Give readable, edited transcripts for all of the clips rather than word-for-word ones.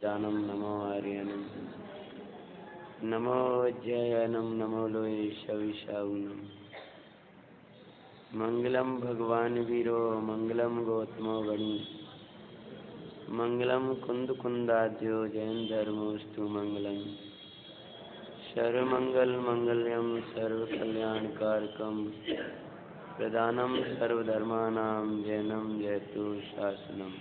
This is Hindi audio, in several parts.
जानम नमो आर्यनम नमो जयनम नमो लोये शविशाउनम मंगलम भगवान वीरो मंगलम गौतमो गणी मंगलम कुंद कुंदाद्यो जैन धर्मोस्तु मंगलम सर्वमंगल मंगल्यम सर्व कल्याणकारकम प्रदानम सर्वधर्मानां जैनम जयतु शासनम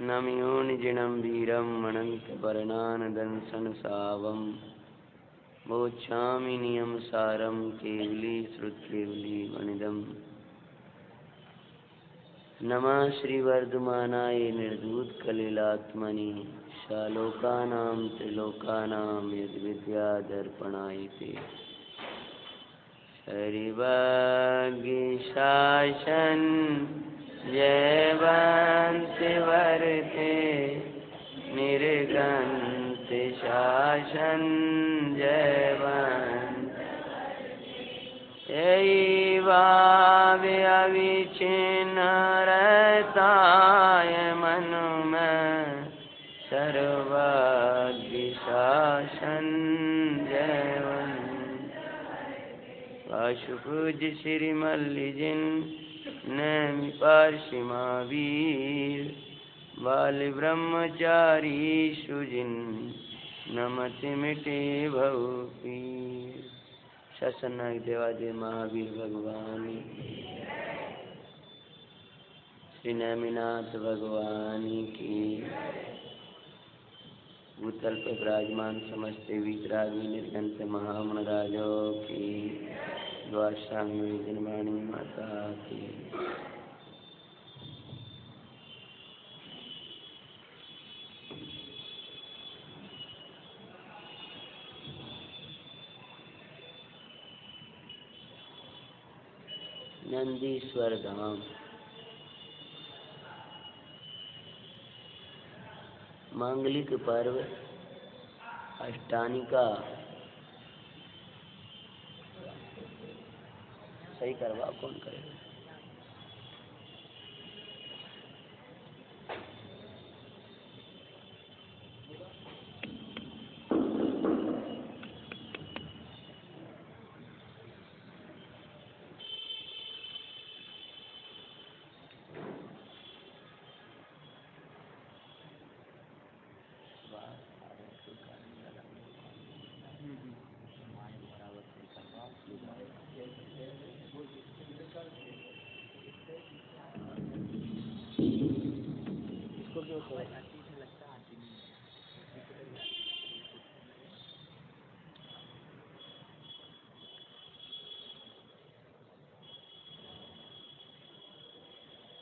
नमयो निजिणं वीरं अनन्तवर्णानदंसनसावं मोक्षामि नियमसारं केवली श्रुतकेवली वनिदम् नमः श्रीवर्धमानाय निर्धूतकलिलात्मनि शालोकानां त्रिलोकानां यद्विद्यादर्पणाय ते हरिवागीशासन जयवंत वर्ते निर्गंत शासन जयवंत अविच्छिन्न रहताय मन में सर्वज्ञ शासन जयवंत पाशुपूज्य श्री मल्लिजिन नैमि पार्षि महावीर बाल ब्रह्मचारी सुजिन नमति मिटे भवपीर सत्सन्नायक देवादेव महावीर भगवान श्री नैमिनाथ भगवान की भूतल पर विराजमान समस्त वीतरागी निर्गंत महामनराजों की द्वाशांगी जनवाणी माता की नंदीश्वर धाम मांगलिक पर्व अष्टानिका सही करवा कौन करेगा?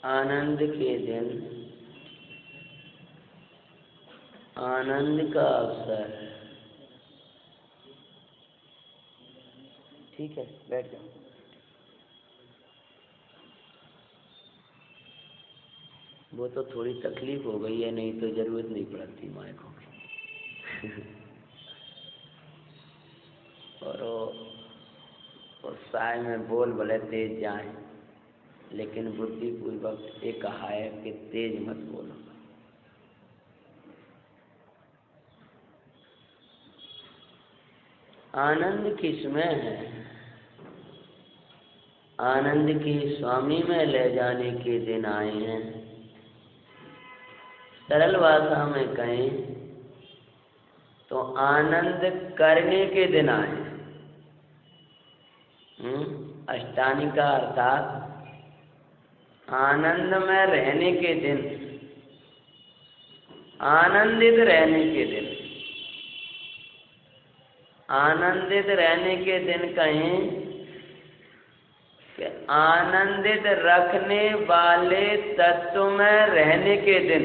आनंद के दिन आनंद का अवसर। ठीक है, बैठ जाओ। वो तो थोड़ी तकलीफ हो गई है, नहीं तो जरूरत नहीं पड़ती माइकों की। और वो साय में बोल भले तेज जाए, लेकिन बुद्धिपूर्वक ये कहा है कि तेज मत बोलो। आनंद किसमें है? आनंद की स्वामी में ले जाने के दिन आए हैं। सरल भाषा में कहें तो आनंद करने के दिन आए। अष्टानिका अर्थात आनंद में रहने के दिन, आनंदित रहने के दिन। आनंदित रहने के दिन कहें कि आनंदित रखने वाले तत्व में रहने के दिन।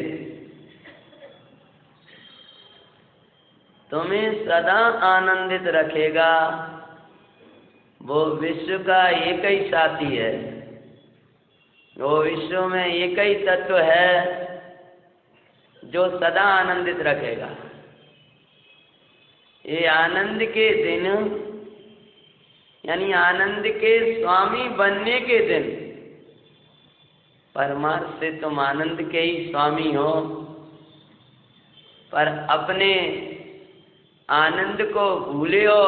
तुम्हें सदा आनंदित रखेगा वो विश्व का एक ही साथी है। वो विश्व में एक ही तत्व है जो सदा आनंदित रखेगा। ये आनंद के दिन यानी आनंद के स्वामी बनने के दिन परमार्थ से तुम आनंद के ही स्वामी हो, पर अपने आनंद को भूले हो,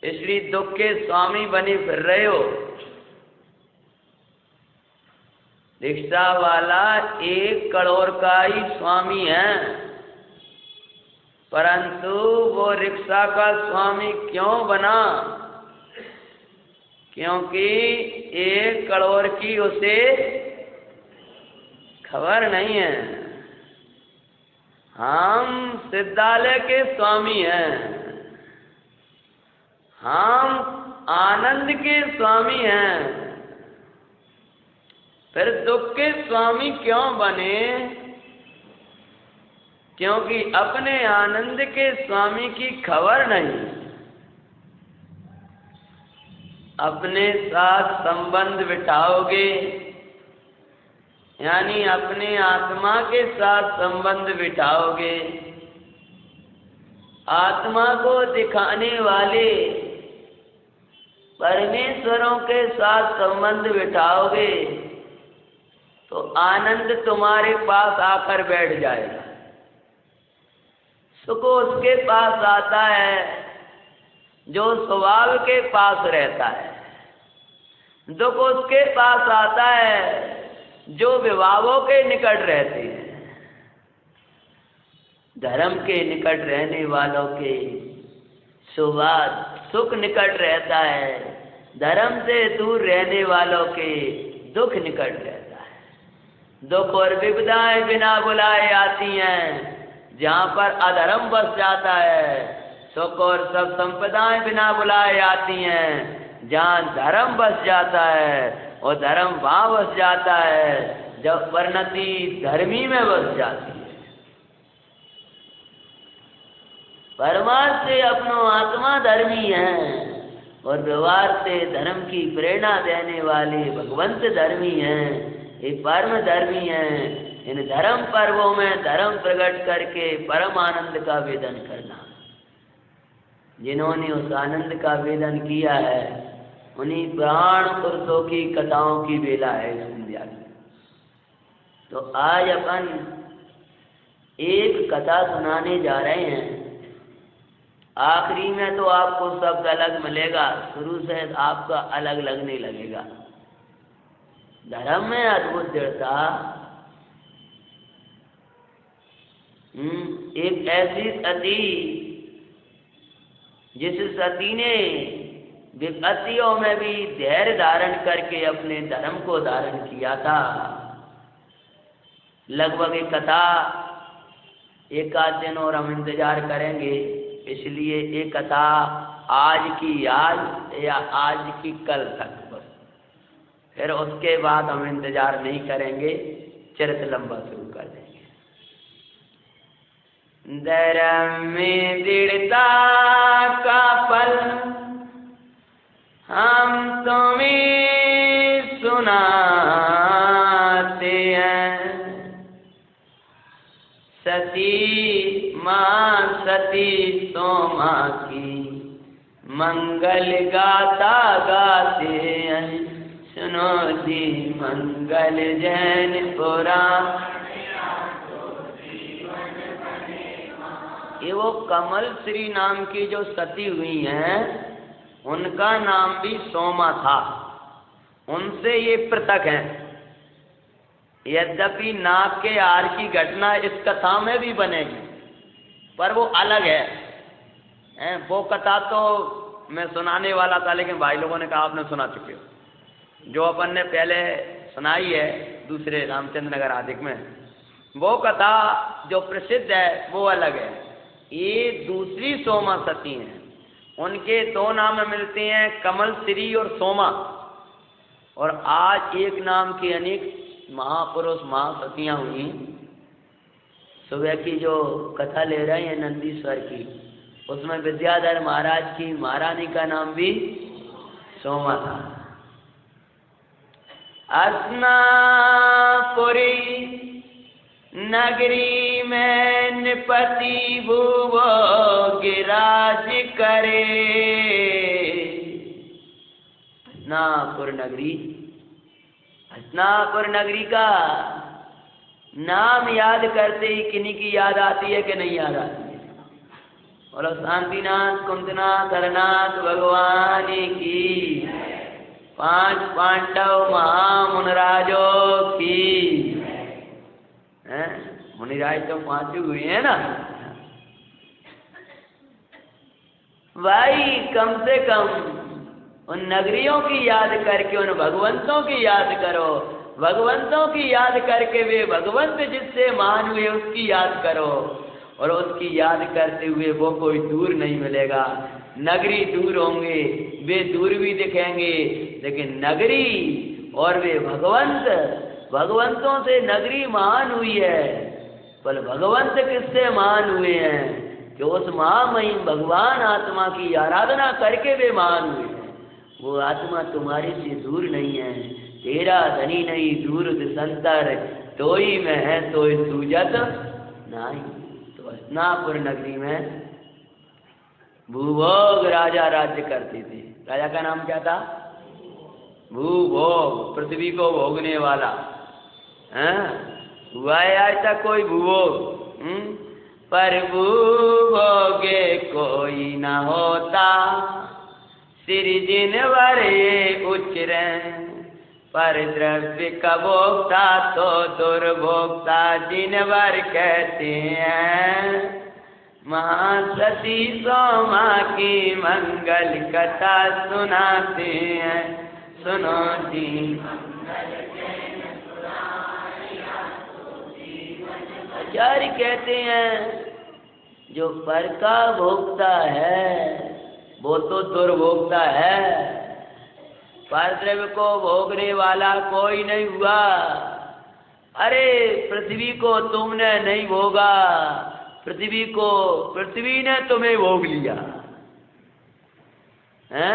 इसलिए दुख के स्वामी बने फिर रहे हो। रिक्शा वाला 1 करोड़ का ही स्वामी है, परंतु वो रिक्शा का स्वामी क्यों बना? क्योंकि 1 करोड़ की उसे खबर नहीं है। हम सिद्धालय के स्वामी हैं, हम आनंद के स्वामी हैं, फिर दुख के स्वामी क्यों बने? क्योंकि अपने आनंद के स्वामी की खबर नहीं। अपने साथ संबंध बिठाओगे, यानी अपने आत्मा के साथ संबंध बिठाओगे, आत्मा को दिखाने वाले परमेश्वरों के साथ संबंध बिठाओगे, तो आनंद तुम्हारे पास आकर बैठ जाएगा। सुख उसके पास आता है जो स्वभाव के पास रहता है, दुख उसके पास आता है जो विभावों के निकट रहते हैं। धर्म के निकट रहने वालों के स्वभाव सुख निकट रहता है, धर्म से दूर रहने वालों के दुख निकट रहता है। दुख और विपदाएं बिना बुलाए आती हैं, जहाँ पर अधर्म बस जाता है। सुख और सब संपदाएं बिना बुलाए आती हैं, जहाँ धर्म बस जाता है, और धर्म वहाँ बस जाता है जब परिणति धर्मी में बस जाती है। परमार्थ से अपनो आत्मा धर्मी है, और व्यवहार से धर्म की प्रेरणा देने वाले भगवंत धर्मी हैं, ये परम धर्मी हैं। इन धर्म पर्वों में धर्म प्रकट करके परम आनंद का वेदन करना। जिन्होंने उस आनंद का वेदन किया है, उन्हीं प्राण पुरुषों की कथाओं की बेला है इस संध्या की। तो आज अपन एक कथा सुनाने जा रहे हैं। आखिरी में तो आपको शब्द अलग मिलेगा, शुरू से आपका अलग लगने लगेगा। धर्म में अद्भुत दृढ़ता। एक ऐसी सती जिस सती ने विपत्तियों में भी धैर्य धारण करके अपने धर्म को धारण किया था। लगभग एक कथा 1 आध दिन और हम इंतजार करेंगे, इसलिए ये कथा आज की आज या आज की कल तक बस, फिर उसके बाद हम इंतजार नहीं करेंगे, चरित्र लंबा शुरू कर देंगे। धर्म में दृढ़ता का फल हम तुम्हें सुनाते हैं। सती माँ सती सोमा की मंगल गाता गाते हैं। सुनो जी मंगल जैन पुराण। ये वो कमल श्री नाम की जो सती हुई हैं, उनका नाम भी सोमा था। उनसे ये पृथक हैं। यद्यपि नाक के हार की घटना इस कथा में भी बनेगी, पर वो अलग है। वो कथा तो मैं सुनाने वाला था, लेकिन भाई लोगों ने कहा आपने सुना चुके हो। जो अपन ने पहले सुनाई है दूसरे रामचंद्र नगर आदि में, वो कथा जो प्रसिद्ध है वो अलग है। ये दूसरी सोमा सती हैं। उनके 2 नाम मिलते हैं, कमल श्री और सोमा। और आज एक नाम की अनेक महापुरुष महासतियाँ हुई। सुबह की जो कथा ले रहे हैं नंदीश्वर की, उसमें विद्याधर महाराज की महारानी का नाम भी सोमा था। अस्नापुरी नगरी में निपति भुवो गिराज करे। हस्तिनापुर नगरी, हस्तिनापुर नगरी का नाम याद करते ही किन्हीं की याद आती है कि नहीं याद आती है? बोलो शांतिनाथ कुंतनाथ हरनाथ भगवान की, 5 पांडव महामुनराजों की। मुनिराज तो 5 हुए हैं ना भाई। कम से कम उन नगरियों की याद करके उन भगवंतों की याद करो। भगवंतों की याद करके वे भगवंत जिससे महान हुए उसकी याद करो, और उसकी याद करते हुए वो कोई दूर नहीं मिलेगा। नगरी दूर होंगे, वे दूर भी दिखेंगे, लेकिन नगरी और वे भगवंत, भगवंतों से नगरी महान हुई है। पर भगवंत किससे महान हुए हैं? कि उस महामहिम भगवान आत्मा की आराधना करके वे महान हुए हैं। वो आत्मा तुम्हारे से दूर नहीं है। तेरा धनी नहीं दूर दिसंतर, तोई में है तो सूजत नहीं। तो हस्तिनापुर नगरी में भूभोग राजा राज्य करते थे। राजा का नाम क्या था? भूभोग, पृथ्वी को भोगने वाला। हुआ है आज तक कोई भूभोग? पर भूभोगे कोई न होता, सिरजिन वरे उचरे। पर द्रव्य का भोक्ता तो दुर्भोक्ता जिनवर कहते हैं। महासती सोमा की मंगल कथा सुनाते हैं, सुनो जी। आचार्य कहते हैं जो पर का भोक्ता है वो तो दुर्भोक्ता है। पर द्रव्य को भोगने वाला कोई नहीं हुआ। अरे पृथ्वी को तुमने नहीं भोगा, पृथ्वी को, पृथ्वी ने तुम्हें भोग लिया है।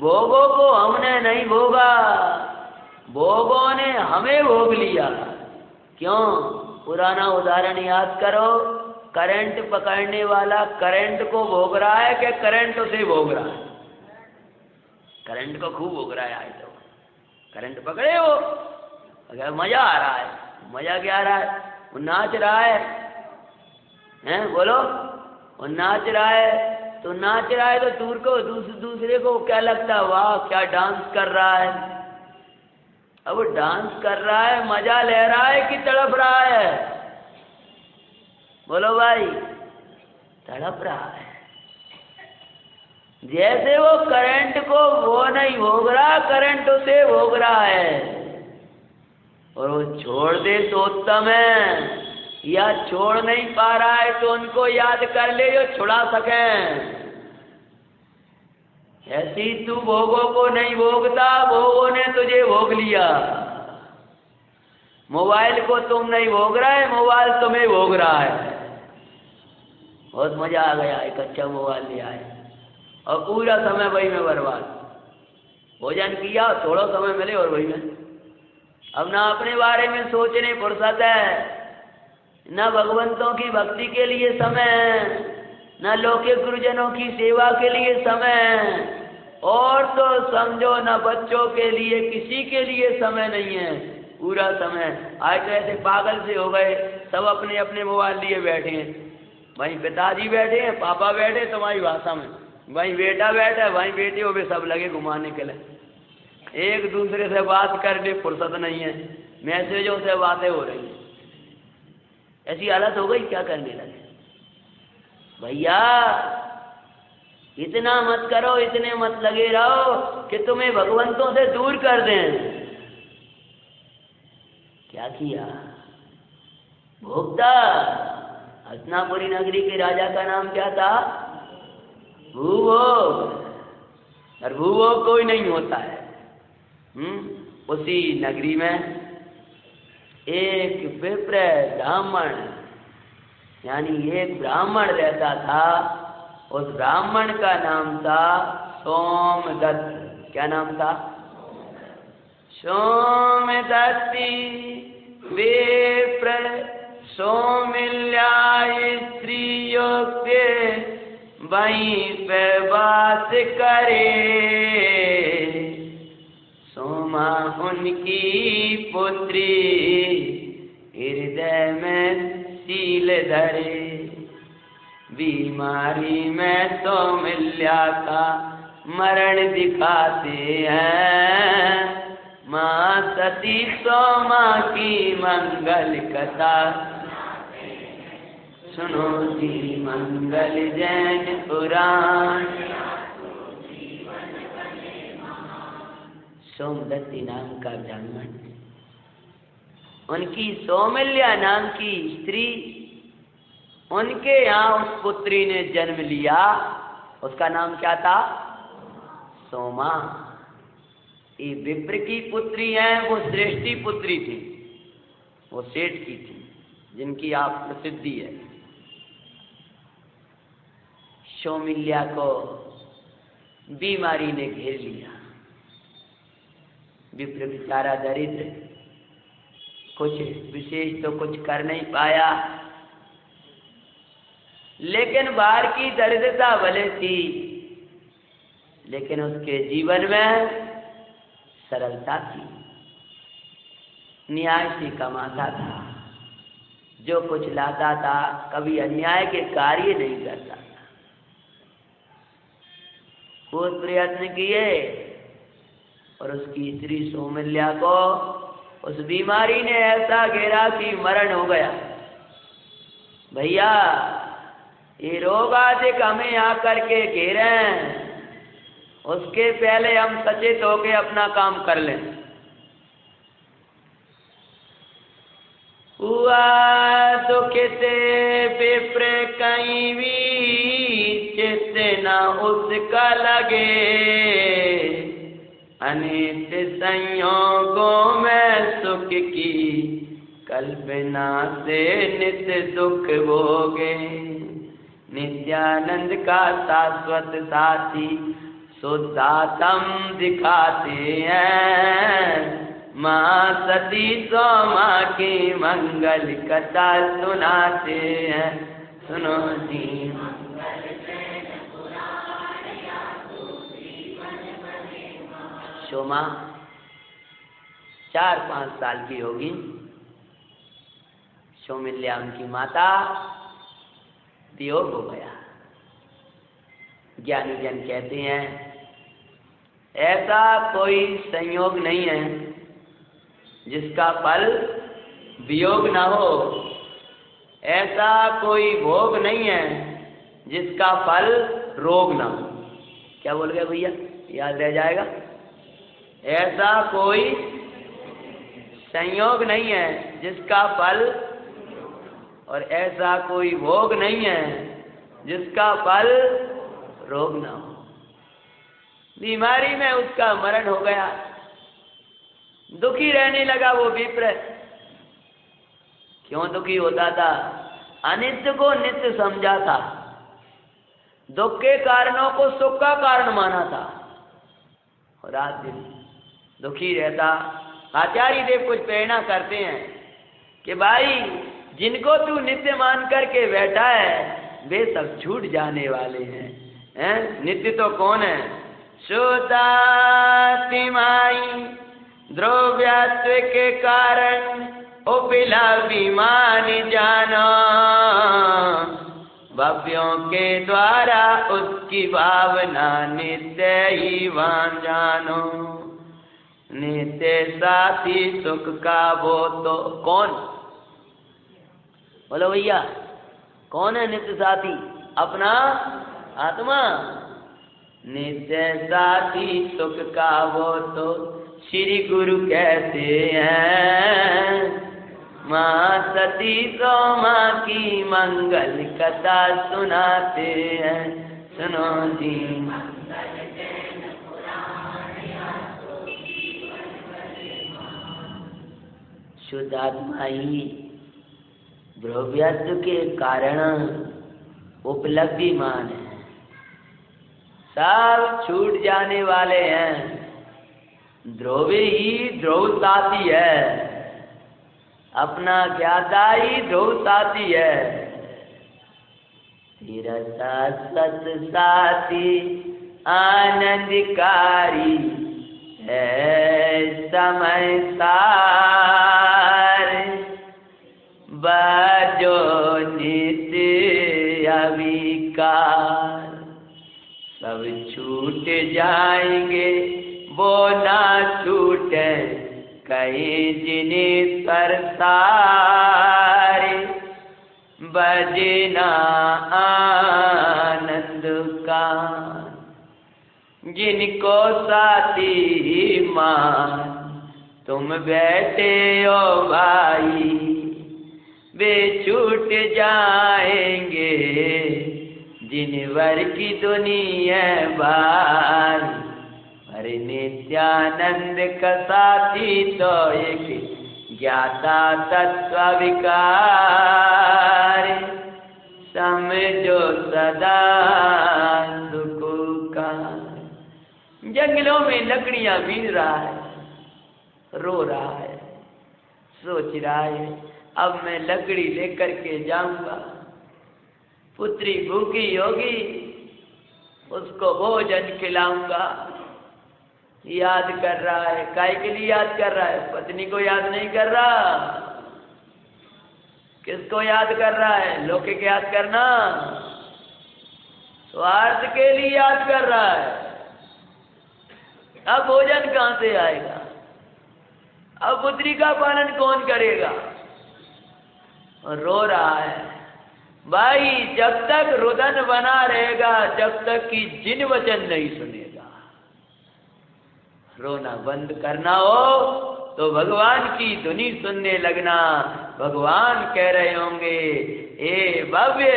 भोगों को हमने नहीं भोगा, भोगों ने हमें भोग लिया। क्यों? पुराना उदाहरण याद करो। करंट पकड़ने वाला करंट को भोग रहा है कि करंट उसे भोग रहा है? करंट को खूब भोग रहा है। आज तो करंट पकड़े हो, अगर मजा आ रहा है। मजा क्या आ रहा है? वो नाच रहा है, हैं? बोलो, वो नाच रहा है। तो नाच रहा है तो दूर को दूसरे को क्या लगता है? वाह क्या डांस कर रहा है। अब वो डांस कर रहा है, मजा ले रहा है कि तड़प रहा है? बोलो भाई, तड़प रहा है। जैसे वो करंट को वो नहीं भोग रहा, करंट उसे भोग रहा है। और वो छोड़ दे तो उत्तम है, या छोड़ नहीं पा रहा है तो उनको याद कर ले जो छुड़ा सकें। ऐसी तू भोगों को नहीं भोगता, भोगों ने तुझे भोग लिया। मोबाइल को तुम नहीं भोग रहे, मोबाइल तुम्हें भोग रहा है। बहुत मजा आ गया, एक अच्छा मोबाइल लिया है और पूरा समय वही में बर्बाद। भोजन किया, थोड़ा समय मिले और वही में। अब ना अपने बारे में सोचने फुर्सत है, न भगवंतों की भक्ति के लिए समय है, न लौकिक गुरुजनों की सेवा के लिए समय है, और तो समझो न बच्चों के लिए, किसी के लिए समय नहीं है। पूरा समय आज तो ऐसे पागल से हो गए, सब अपने अपने मोबाइल लिए बैठे हैं। वहीं पिताजी बैठे हैं, पापा बैठे तुम्हारी भाषा में, वहीं बेटा बैठा है, वहीं बेटे हो, वे सब लगे घुमाने के लिए। एक दूसरे से बात करने फुर्सत नहीं है, मैसेजों से बातें हो रही हैं। ऐसी हालत हो गई, क्या करने लगे? भैया इतना मत करो, इतने मत लगे रहो कि तुम्हें भगवंतों से दूर कर दें। क्या किया? भोक्ता। हस्तिनापुरी नगरी के राजा का नाम क्या था? भूभोग। और भूभोग कोई नहीं होता है। उसी नगरी में एक विप्र ब्राह्मण, यानी एक ब्राह्मण रहता था। उस ब्राह्मण का नाम था सोमदत्त। क्या नाम था? सोमदत्ती विप्र सौमिल्याय स्त्रीयोक्ते वहीं पे वास करे। सोमा उनकी पुत्री, हृदय में शील धरे, बीमारी में सौमिल्या का मरण दिखाते हैं। माँ सती सोमा की मंगल कथा, सुनो जी मंगल जैन पुराण। सोमदत्ती नाम का ब्राह्मण, उनकी सौमिल्या नाम की स्त्री, उनके यहाँ उस पुत्री ने जन्म लिया। उसका नाम क्या था? सोमा। ये विप्र की पुत्री है, वो श्रेष्ठी पुत्री थी, वो सेठ की थी, जिनकी आप प्रसिद्धि है। सौमिल्या को बीमारी ने घेर लिया। विप्र बेचारा दरिद्र, कुछ विशेष तो कुछ कर नहीं पाया, लेकिन बाहर की दरिद्रता भले थी, लेकिन उसके जीवन में सरलता थी। न्याय से कमाता था, जो कुछ लाता था कभी अन्याय के कार्य नहीं करता था। बहुत प्रयत्न किए और उसकी स्त्री सौमिल्या को उस बीमारी ने ऐसा घेरा कि मरण हो गया। भैया ये रोग अधिक हमें आकर के घेरे, उसके पहले हम सचेत होके अपना काम कर लें। हुआ दुखिते विप्र कहीं भी चित्त न उसका लगे, अनित संयोगों में सुख की कल्पना से नित्य दुख भोगे। नित्यानंद का शाश्वत साथी शुद्धात्म दिखाते हैं। माँ सती सोमा की मंगल कथा सुनाते हैं। सुनो जी सोमा 4-5 साल की होगी। सौमिल्या उनकी माता, वियोग हो गया। ज्ञानी जन कहते हैं ऐसा कोई संयोग नहीं है जिसका फल वियोग ना हो, ऐसा कोई भोग नहीं है जिसका फल रोग ना हो। क्या बोल गए भैया, याद रह जाएगा? ऐसा कोई संयोग नहीं है जिसका फल, और ऐसा कोई भोग नहीं है जिसका फल रोग ना हो। बीमारी में उसका मरण हो गया, दुखी रहने लगा वो विप्र। क्यों दुखी होता था? अनित्य को नित्य समझा था, दुख के कारणों को सुख का कारण माना था, और रात दिन दुखी रहता। आचार्य देव कुछ प्रेरणा करते हैं कि भाई जिनको तू नित्य मान करके बैठा है वे सब छूट जाने वाले हैं। नित्य तो कौन है? शुद्धात्माई द्रव्यत्व के कारण उपिला विमानी जाना, भव्यों के द्वारा उसकी भावना नित्य ही मान जानो। नित्य साथी सुख का वो तो कौन? बोलो भैया, कौन है नित्य साथी? अपना आत्मा। नित्य साथी सुख का वो तो श्री गुरु कहते हैं। माँ सती सोमा की मंगल कथा सुनाते हैं। सुनो जी शुद्धात्मा ही द्रव्यत्व के कारण उपलब्धिमान है, सब छूट जाने वाले हैं। ध्रुवी ही ध्रुव साथी है, अपना ज्ञाता ही ध्रुव साथी है। तेरा शाश्वत साथी आनंदकारी है समय सार, बाजो नित्य अविकार। सब छूट जाएंगे वो ना छूटे कहीं जिन्हें सरसारे, बजना आनंद का। जिनको साथी मान तुम बैठे हो भाई, वे छूट जाएंगे जिनवर की दुनिया भाई। अरे नित्यानंद का साथी तो एक ज्ञाता तत्व विकार, समझो सदा दुख का। जंगलों में लकड़ियां बीन रहा है, रो रहा है, सोच रहा है अब मैं लकड़ी लेकर के जाऊंगा, पुत्री भूखी होगी उसको भोजन खिलाऊंगा। याद कर रहा है, काय के लिए याद कर रहा है? पत्नी को याद नहीं कर रहा। किसको याद कर रहा है? लौकिक याद करना, स्वार्थ के लिए याद कर रहा है। अब भोजन कहां से आएगा? अब पुत्री का पालन कौन करेगा? और रो रहा है। भाई जब तक रुदन बना रहेगा, जब तक कि जिन वचन नहीं सुनेगा, रोना बंद करना हो तो भगवान की धुनी सुनने लगना। भगवान कह रहे होंगे, ए भव्य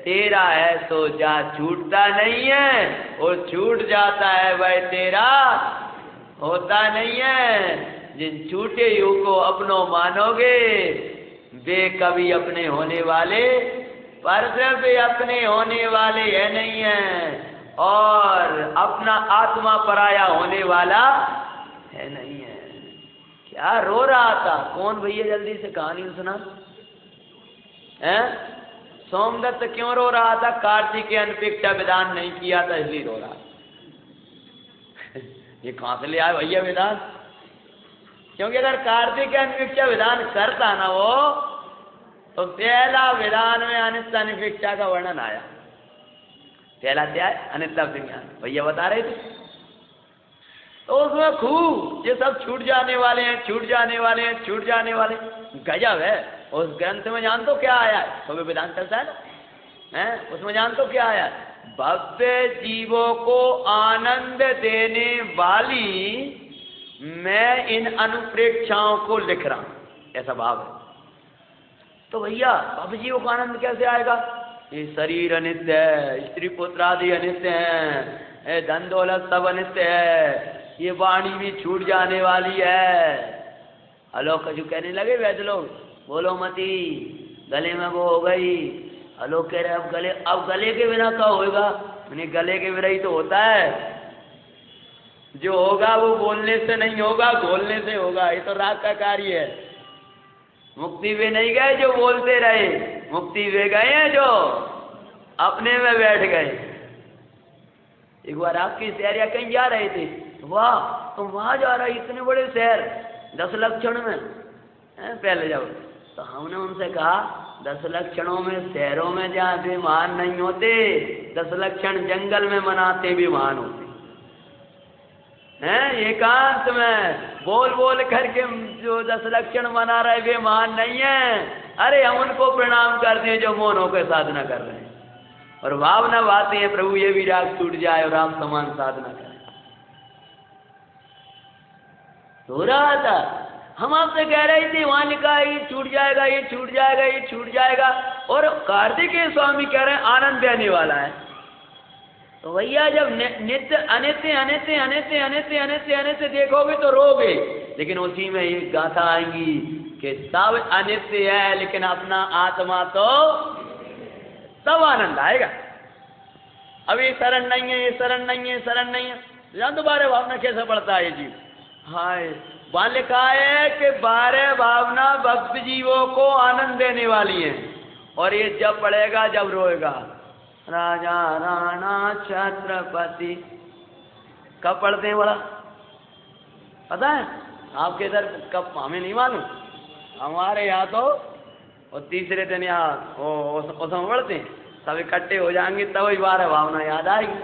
तेरा है तो जा छूटता नहीं है, और छूट जाता है वह तेरा होता नहीं है। जिन छूटे यू को अपनों मानोगे, वे कभी अपने होने वाले परसों वे अपने होने वाले है नहीं है, और अपना आत्मा पराया होने वाला है नहीं है। क्या रो रहा था? कौन भैया जल्दी से कहानी सुना है? सोमदत्त क्यों रो रहा था? कार्तिकेय अनपेक्षा विधान नहीं किया था इसलिए रो रहा। ये कहां से ले आए भैया विधान? क्योंकि अगर कार्तिकेय अनपेक्षा विधान करता ना वो, तो पहला विधान में अनित्य अनपेक्षा का वर्णन आया। पहला अध्याय अनित्य विज्ञान भैया बता रहे थे, तो उसमें खूब ये सब छूट जाने वाले हैं, छूट जाने वाले हैं, छूट जाने वाले। गजब है। उस ग्रंथ में जान तो क्या आया है? तो विधान चलता है ना, हैं? उसमें जान तो क्या आया? भव्य जीवों को आनंद देने वाली मैं इन अनुप्रेक्षाओं को लिख रहा हूं, ऐसा भाव है। तो भैया भव्य जीवों को आनंद कैसे आएगा? ये शरीर अनित्य है, स्त्री पुत्र आदि अनित्य है, धन दौलत सब अनित्य है, ये वाणी भी छूट जाने वाली है। हलो कजू कहने लगे वैद्य लोग, बोलो मती गले में वो हो गई। हलो कह रहे अब गले के बिना क्या होगा? मैंने गले के बिना ही तो होता है, जो होगा वो बोलने से नहीं होगा, बोलने से होगा। ये तो राग का कार्य है। मुक्ति वे नहीं गए जो बोलते रहे, मुक्ति वे गए हैं जो अपने में बैठ गए। एक बार आपकी सैरिया कहीं जा रहे थे, वाह तुम वहां जा रहे, इतने बड़े शहर 10 लक्षण में पहले जब, तो हमने उनसे कहा 10 लक्षणों में शहरों में जहाँ विमान नहीं होते, 10 लक्षण जंगल में मनाते विमान होते हैं। एकांत में बोल बोल करके जो 10 लक्षण मना रहे वे मान नहीं है। अरे हम उनको प्रणाम करते हैं जो मौन होकर साधना कर रहे हैं, और भावना बातें हैं प्रभु ये भी राग छूट जाए और आप समान साधना करें। हो रहा था, हम आपसे कह रहे थे वहां लिखा ये छूट जाएगा, ये छूट जाएगा, ये छूट जाएगा, और कार्तिकेय स्वामी कह रहे हैं आनंद देने वाला है। तो भैया जब नित्य अनित्य अनित्य अनित्य अनित्य अनित्य अनित्य देखोगे तो रोगे, लेकिन उसी में एक गाथा आएंगी कि सब अनित्य है लेकिन अपना आत्मा तो तब आनंद आएगा। अब ये शरण नहीं है, ये शरण नहीं है, शरण नहीं है, जान तो 12 भावना कैसे पड़ता है जीव। हाय वहां लिखा है कि 12 भावना भक्त जीवों को आनंद देने वाली है, और ये जब पड़ेगा जब रोएगा। राजा राणा छत्रपति कब पढ़ते हैं? बड़ा पता है आपके इधर कब, हमें नहीं मालूम, हमारे यहाँ तो और तीसरे दिन यहाँ उसमें पढ़ते हैं, सब इकट्ठे हो जाएंगे तब ही 12 भावना याद आएगी,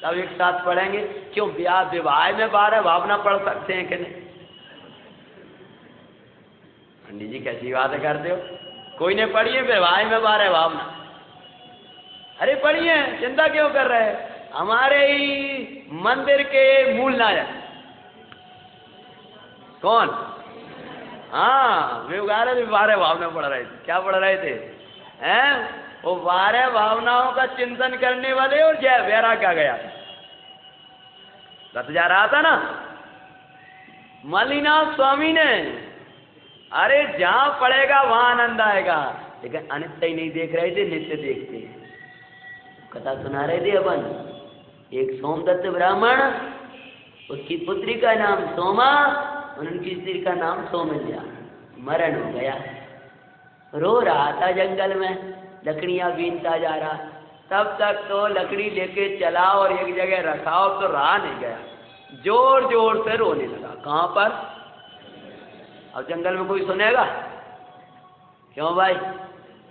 तब एक साथ पढ़ेंगे। क्यों विवाह में 12 भावना पढ़ सकते हैं कि नहीं? पंडित जी कैसी बातें करते हो, कोई ने पढ़ी है विवाह में 12 भावना? अरे पढ़िए, चिंता क्यों कर रहे हैं? हमारे ही मंदिर के मूल नायक कौन? हाँ, वे उगा रहे थे, 12 भावना पढ़ रहे थे। क्या पढ़ रहे थे? हैं? वो 12 भावनाओं का चिंतन करने वाले और जय वैराग आ गया, रथ जा रहा था ना मल्लिनाथ स्वामी ने। अरे जहां पढ़ेगा वहां आनंद आएगा, लेकिन अनित्य ही नहीं देख रहे थे, नित्य देखते हैं। कथा सुना रहे थे अपन, एक सोमदत्त ब्राह्मण, उसकी पुत्री का नाम सोमा, उनकी स्त्री का नाम सोमल्या। मरण हो गया, रो रहा था जंगल में, लकड़ियां बीनता जा रहा। तब तक तो लकड़ी लेके चला और एक जगह रखा और तो रहा नहीं गया, जोर जोर से रोने लगा। कहाँ पर? अब जंगल में कोई सुनेगा? क्यों भाई?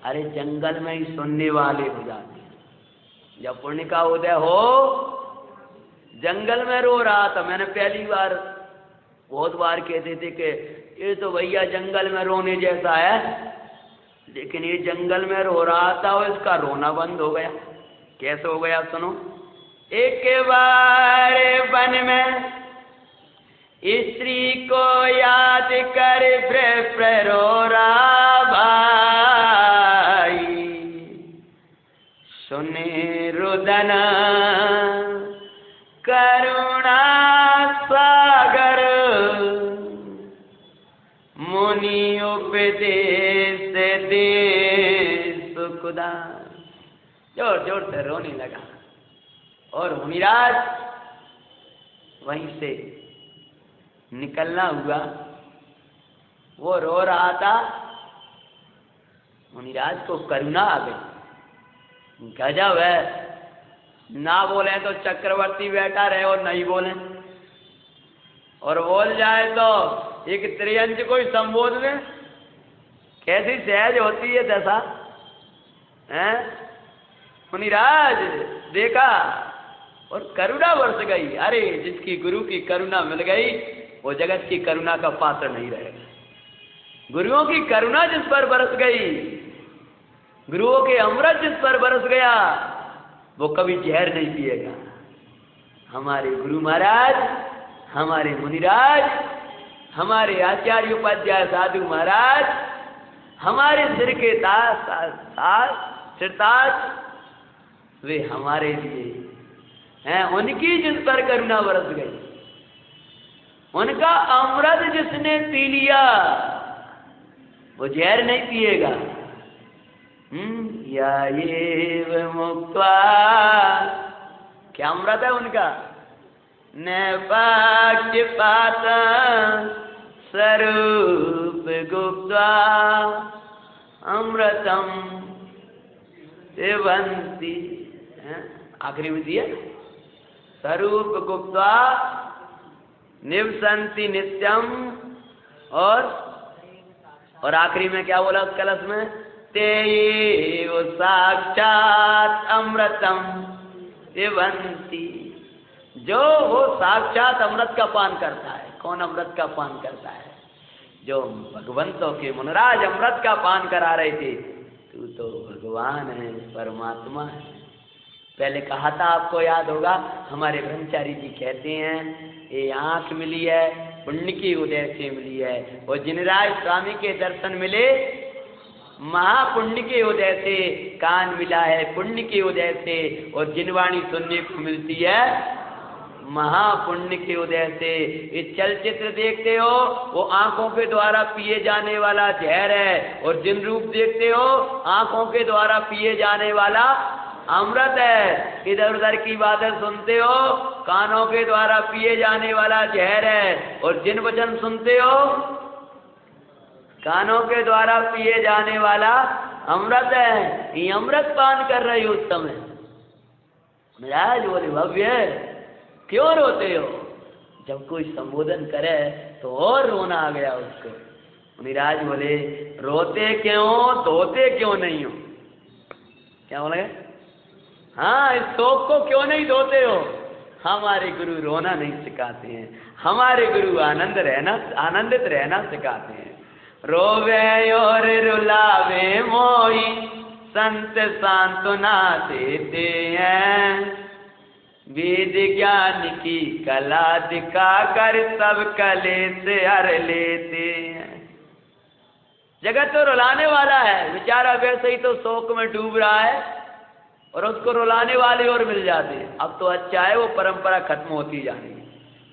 अरे जंगल में ही सुनने वाले हो जाते हैं। जब पुण्य का उदय हो, जंगल में रो रहा था। मैंने पहली बार, बहुत बार कहते थे कि ये तो भैया जंगल में रोने जैसा है, लेकिन ये जंगल में रो रहा था और इसका रोना बंद हो गया। कैसे हो गया सुनो। एक बार वन में स्त्री को याद कर रो रहा भाई, सुने रुदन करुणा सागर, मुनि उपदेश दे सुखदान। जोर जोर से रोने लगा और मुनिराज वहीं से निकलना हुआ। वो रो रहा था, मुनिराज को करुणा आ गई। गजब है, ना बोले तो चक्रवर्ती बैठा रहे और नहीं बोले, और बोल जाए तो एक त्रियंज को संबोध में कैसी सहज होती है दशा है। मुनिराज देखा और करुणा बरस गई। अरे जिसकी गुरु की करुणा मिल गई वो जगत की करुणा का पात्र नहीं रहेगा। गुरुओं की करुणा जिस पर बरस गई, गुरुओं के अमृत जिस पर बरस गया, वो कभी जहर नहीं पिएगा। हमारे गुरु महाराज, हमारे मुनिराज, हमारे आचार्य उपाध्याय साधु महाराज, हमारे सिर के सिरताज, वे हमारे लिए हैं। उनकी जिस पर करुणा बरस गई, उनका अमृत जिसने पी लिया, वो जहर नहीं पिएगा। या ये मुक्त्वा, क्या अमृत है उनका? न पक्षपात स्वरूप गुप्त्वा अमृतम सेवंती। आखिरी में दिया स्वरूप गुप्त्वा निवसंति नित्यम, और आखिरी में क्या बोला उस कलश में? ते वो साक्षात अमृतम सेवंती। जो वो साक्षात अमृत का पान करता है। कौन अमृत का पान करता है? जो भगवंतों के मुनिराज अमृत का पान करा रहे थे। तू तो भगवान है, परमात्मा है। पहले कहा था, आपको याद होगा, हमारे ब्रह्मचारी जी कहते हैं ये आंख मिली है पुण्य की उदय से मिली है, और जिनराज स्वामी के दर्शन मिले महापुण्य के उदय से, कान मिला है पुण्य के उदय से, और जिनवाणी सुनने को मिलती है महापुण्य के उदय से। इस चलचित्र देखते हो, वो आंखों के द्वारा पिए जाने वाला जहर है, और जिन रूप देखते हो आंखों के द्वारा पिए जाने वाला अमृत है। इधर उधर की बातें सुनते हो, कानों के द्वारा पिए जाने वाला जहर है, और जिन वचन सुनते हो कानों के द्वारा पिए जाने वाला अमृत है। ये अमृत पान कर रहे हो उस समय। महाराज बोले, भव्य क्यों रोते हो? जब कोई संबोधन करे तो और रोना आ गया उसको। मुनिराज बोले रोते क्यों, धोते क्यों नहीं हो? क्या बोले? हाँ, इस शोक को क्यों नहीं धोते हो? हमारे गुरु रोना नहीं सिखाते हैं, हमारे गुरु आनंदित रहना सिखाते हैं। रोवे और रुलावे मोई संत सांत्वना देते हैं, वेद ज्ञान की कला दिखा कर सब कले से हर लेते हैं। जगत तो रुलाने वाला है, बेचारा वैसे ही तो शोक में डूब रहा है और उसको रुलाने वाले और मिल जाते हैं। अब तो अच्छा है वो परंपरा खत्म होती जा रही है,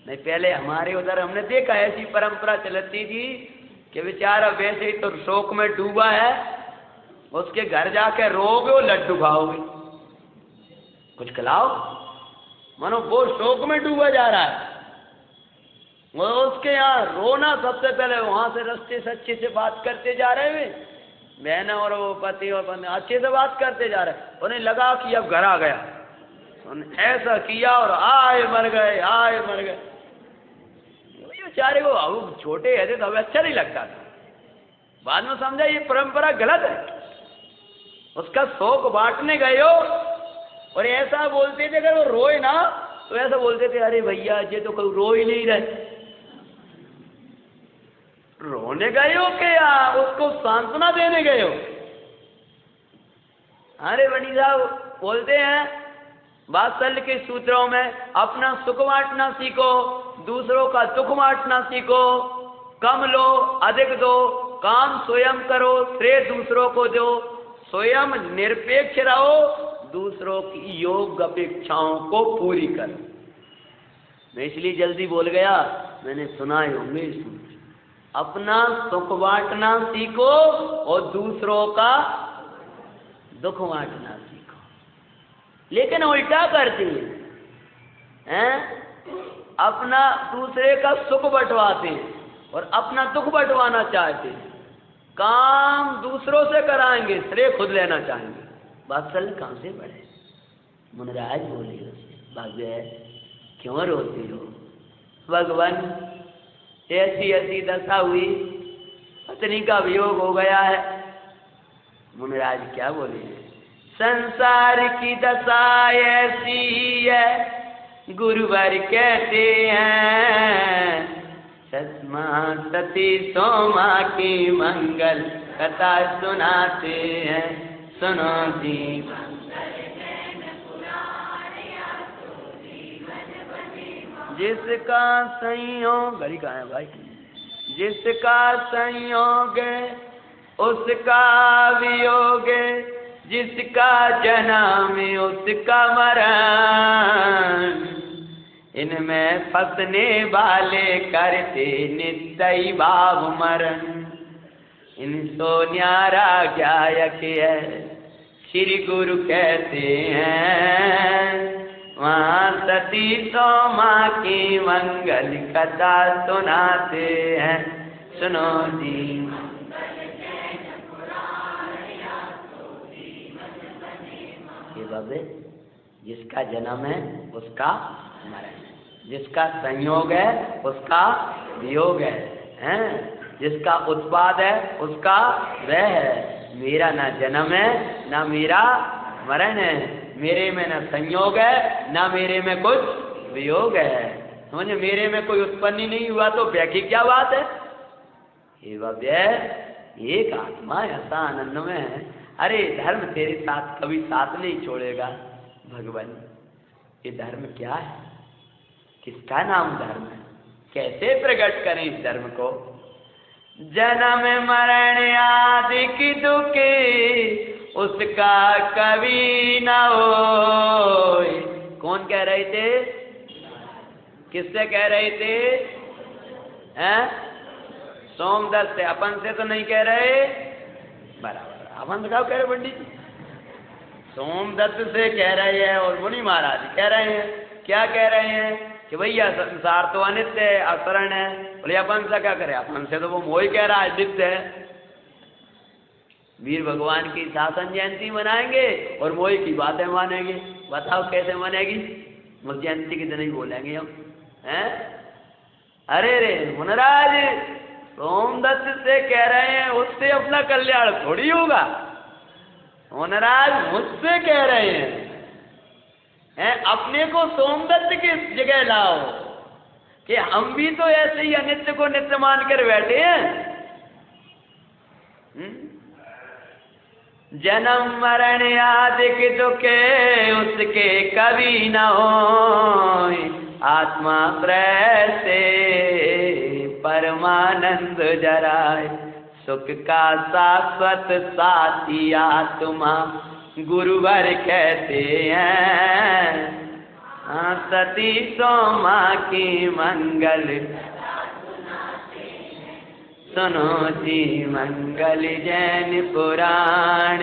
नहीं पहले हमारे उधर हमने देखा ऐसी परंपरा चलती थी कि बेचारा वैसे ही तो शोक में डूबा है, उसके घर जाके रोगे और लड्डू खाओगे, कुछ खिलाओ, मानो वो शोक में डूबा जा रहा है। वो उसके यहाँ रोना, सबसे पहले वहां से रास्ते से अच्छे से बात करते जा रहे हुए, बहन और वो पति और बंधु अच्छे से बात करते जा रहे, उन्हें लगा कि अब घर आ गया, ऐसा किया और आए मर गए, आए मर गए। बेचारे को अब छोटे ऐसे तो अब अच्छा नहीं लगता था, बाद में समझा ये परंपरा गलत है। उसका शोक बांटने गए हो और ऐसा बोलते थे, अगर वो रोए ना तो ऐसा बोलते थे अरे भैया ये तो कोई रो ही नहीं रहे। रोने गए हो क्या, उसको सांत्वना देने गए हो? अरे बनी साहब बोलते हैं वात्सल्य के सूत्रों में, अपना सुख बांटना सीखो, दूसरों का दुख बांटना सीखो, कम लो अधिक दो, काम स्वयं करो श्रेय दूसरों को दो, स्वयं निरपेक्ष रहो, दूसरों की योग्य अपेक्षाओं को पूरी करो। मैं इसलिए जल्दी बोल गया, मैंने सुना ही होंगे, अपना सुख बांटना सीखो और दूसरों का दुख बांटना सीखो। लेकिन उल्टा करती हैं, अपना दूसरे का सुख बंटवाते हैं और अपना दुख बंटवाना चाहते हैं, काम दूसरों से कराएंगे, श्रेय खुद लेना चाहेंगे। वात्सल्य कहाँ से बढ़े? मुनिराज बोले भव्य क्यों रोती हो? भगवान ऐसी ऐसी दशा हुई, पत्नी का वियोग हो गया है। मुनिराज क्या बोले? संसार की दशा ऐसी है गुरुवर कहते हैं, सत्मा सती सोमा की मंगल कथा सुनाते हैं, सुनो जी। जिसका संयोग, घड़ी कहाँ है भाई? जिसका संयोग उसका वियोग, जिसका जन्म उसका मरण, इनमें फंसने वाले करते नित्य भाव मरण, इनसो न्यारा गायक है श्री गुरु कहते हैं, वहाँ सती सोमा की मंगल कथा सुनाते हैं, सुनो जी। ये बाबे, जिसका जन्म है उसका मरण, जिसका संयोग है उसका वियोग है, जिसका उत्पाद है उसका वह है। मेरा ना जन्म है ना मेरा मरण है, मेरे में ना संयोग है ना मेरे में कुछ वियोग है। समझे, मेरे में कोई उत्पन्न ही नहीं हुआ तो व्याख्या क्या बात है? हे भव्य, एक आत्मा ऐसा आनंद में है, अरे धर्म तेरे साथ कभी साथ नहीं छोड़ेगा। भगवान, ये धर्म क्या है? किसका नाम धर्म है? कैसे प्रकट करें इस धर्म को? जन्म मरण आदि की दुखी उसका कभी न होय। कौन कह रहे थे? किससे कह रहे थे? सोमदत्त से, अपन से तो नहीं कह रहे। बराबर, अपन बताओ कह रहे पंडित जी? सोमदत्त से कह रहे हैं और मुनि महाराज कह रहे हैं। क्या कह रहे हैं? कि भैया संसार तो अनित्य है, अक्षरण है। बोले अपन से क्या करे? अपन से तो वो मोह कह रहा है नित्य है। वीर भगवान की शासन जयंती मनाएंगे और मोह की बातें मानेंगे। बताओ कैसे मानेगी? उस जयंती के दिन ही बोलेंगे हम, हैं? अरे रे मुनराज, सोमदत्त से कह रहे हैं उससे अपना कल्याण थोड़ी होगा। मुनराज मुझसे कह रहे हैं अपने को सोमदत्त की जगह लाओ कि हम भी तो ऐसे ही अनित्य को नित्य मान कर बैठे हैं। जन्म मरण आदि के दुखे उसके कभी न हो, आत्मा त्रय से परमानंद जराए, सुख का शाश्वत साथी आत्मा गुरुवर कहते हैं। सती सोमा की मंगल सुनो जी मंगल जैन पुराण।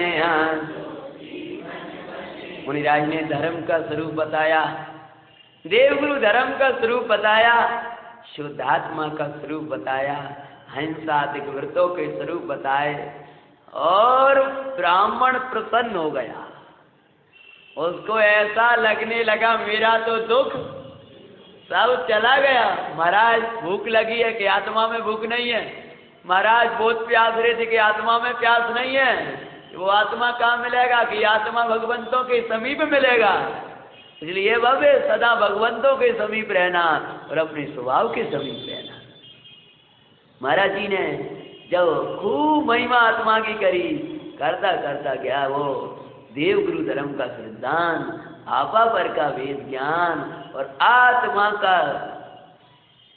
मुनिराज ने धर्म का स्वरूप बताया, देवगुरु धर्म का स्वरूप बताया, शुद्धात्मा का स्वरूप बताया, हिंसादिक व्रतों के स्वरूप बताए, और ब्राह्मण प्रसन्न हो गया। उसको ऐसा लगने लगा मेरा तो दुख सब चला गया। महाराज भूख लगी है कि आत्मा में भूख नहीं है? महाराज बहुत प्यास रही थी कि आत्मा में प्यास नहीं है। वो आत्मा कहाँ मिलेगा कि आत्मा भगवंतों के समीप मिलेगा। इसलिए भव्य सदा भगवंतों के समीप रहना और अपने स्वभाव के समीप रहना। महाराज जी ने जब खूब महिमा आत्मा की करी, करता करता गया वो देवगुरु धर्म का सिद्धांत, आपा पर का वेद ज्ञान और आत्मा का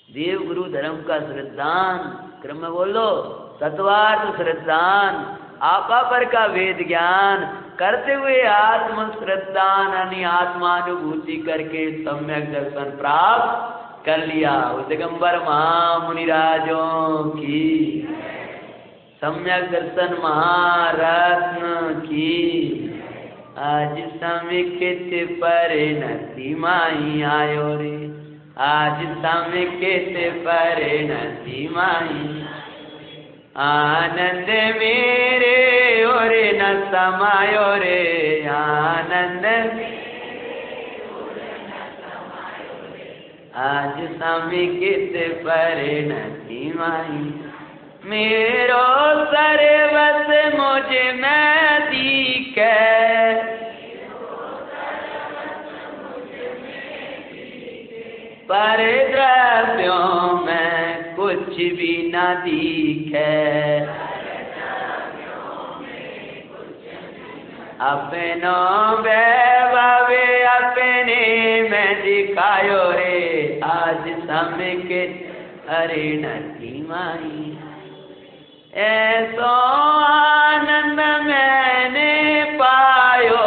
देवगुरु धर्म का सिद्धांत, क्रम में बोलो, तत्वार्थ सिद्धांत, आपा पर का वेद ज्ञान करते हुए आत्म श्रद्धान यानी आत्मानुभूति करके सम्यक दर्शन प्राप्त कर लिया। दिगंबर महामुनिराजों की, सम्यक दर्शन महारत्न की। आज समिकित परिणति माई आयो रे, आज समिकित परिणति माई। आनंद मेरे और न समायो रे, आनंद आज समिकित परिणति माई। मेरो सर्वस मुझ में दिखे, पर द्रव्यों में कुछ भी न दिखे। अपनों वैभव अपने में दिखायो रे, आज समिकित परिणति माई। ऐसो आनंद मैंने पायो,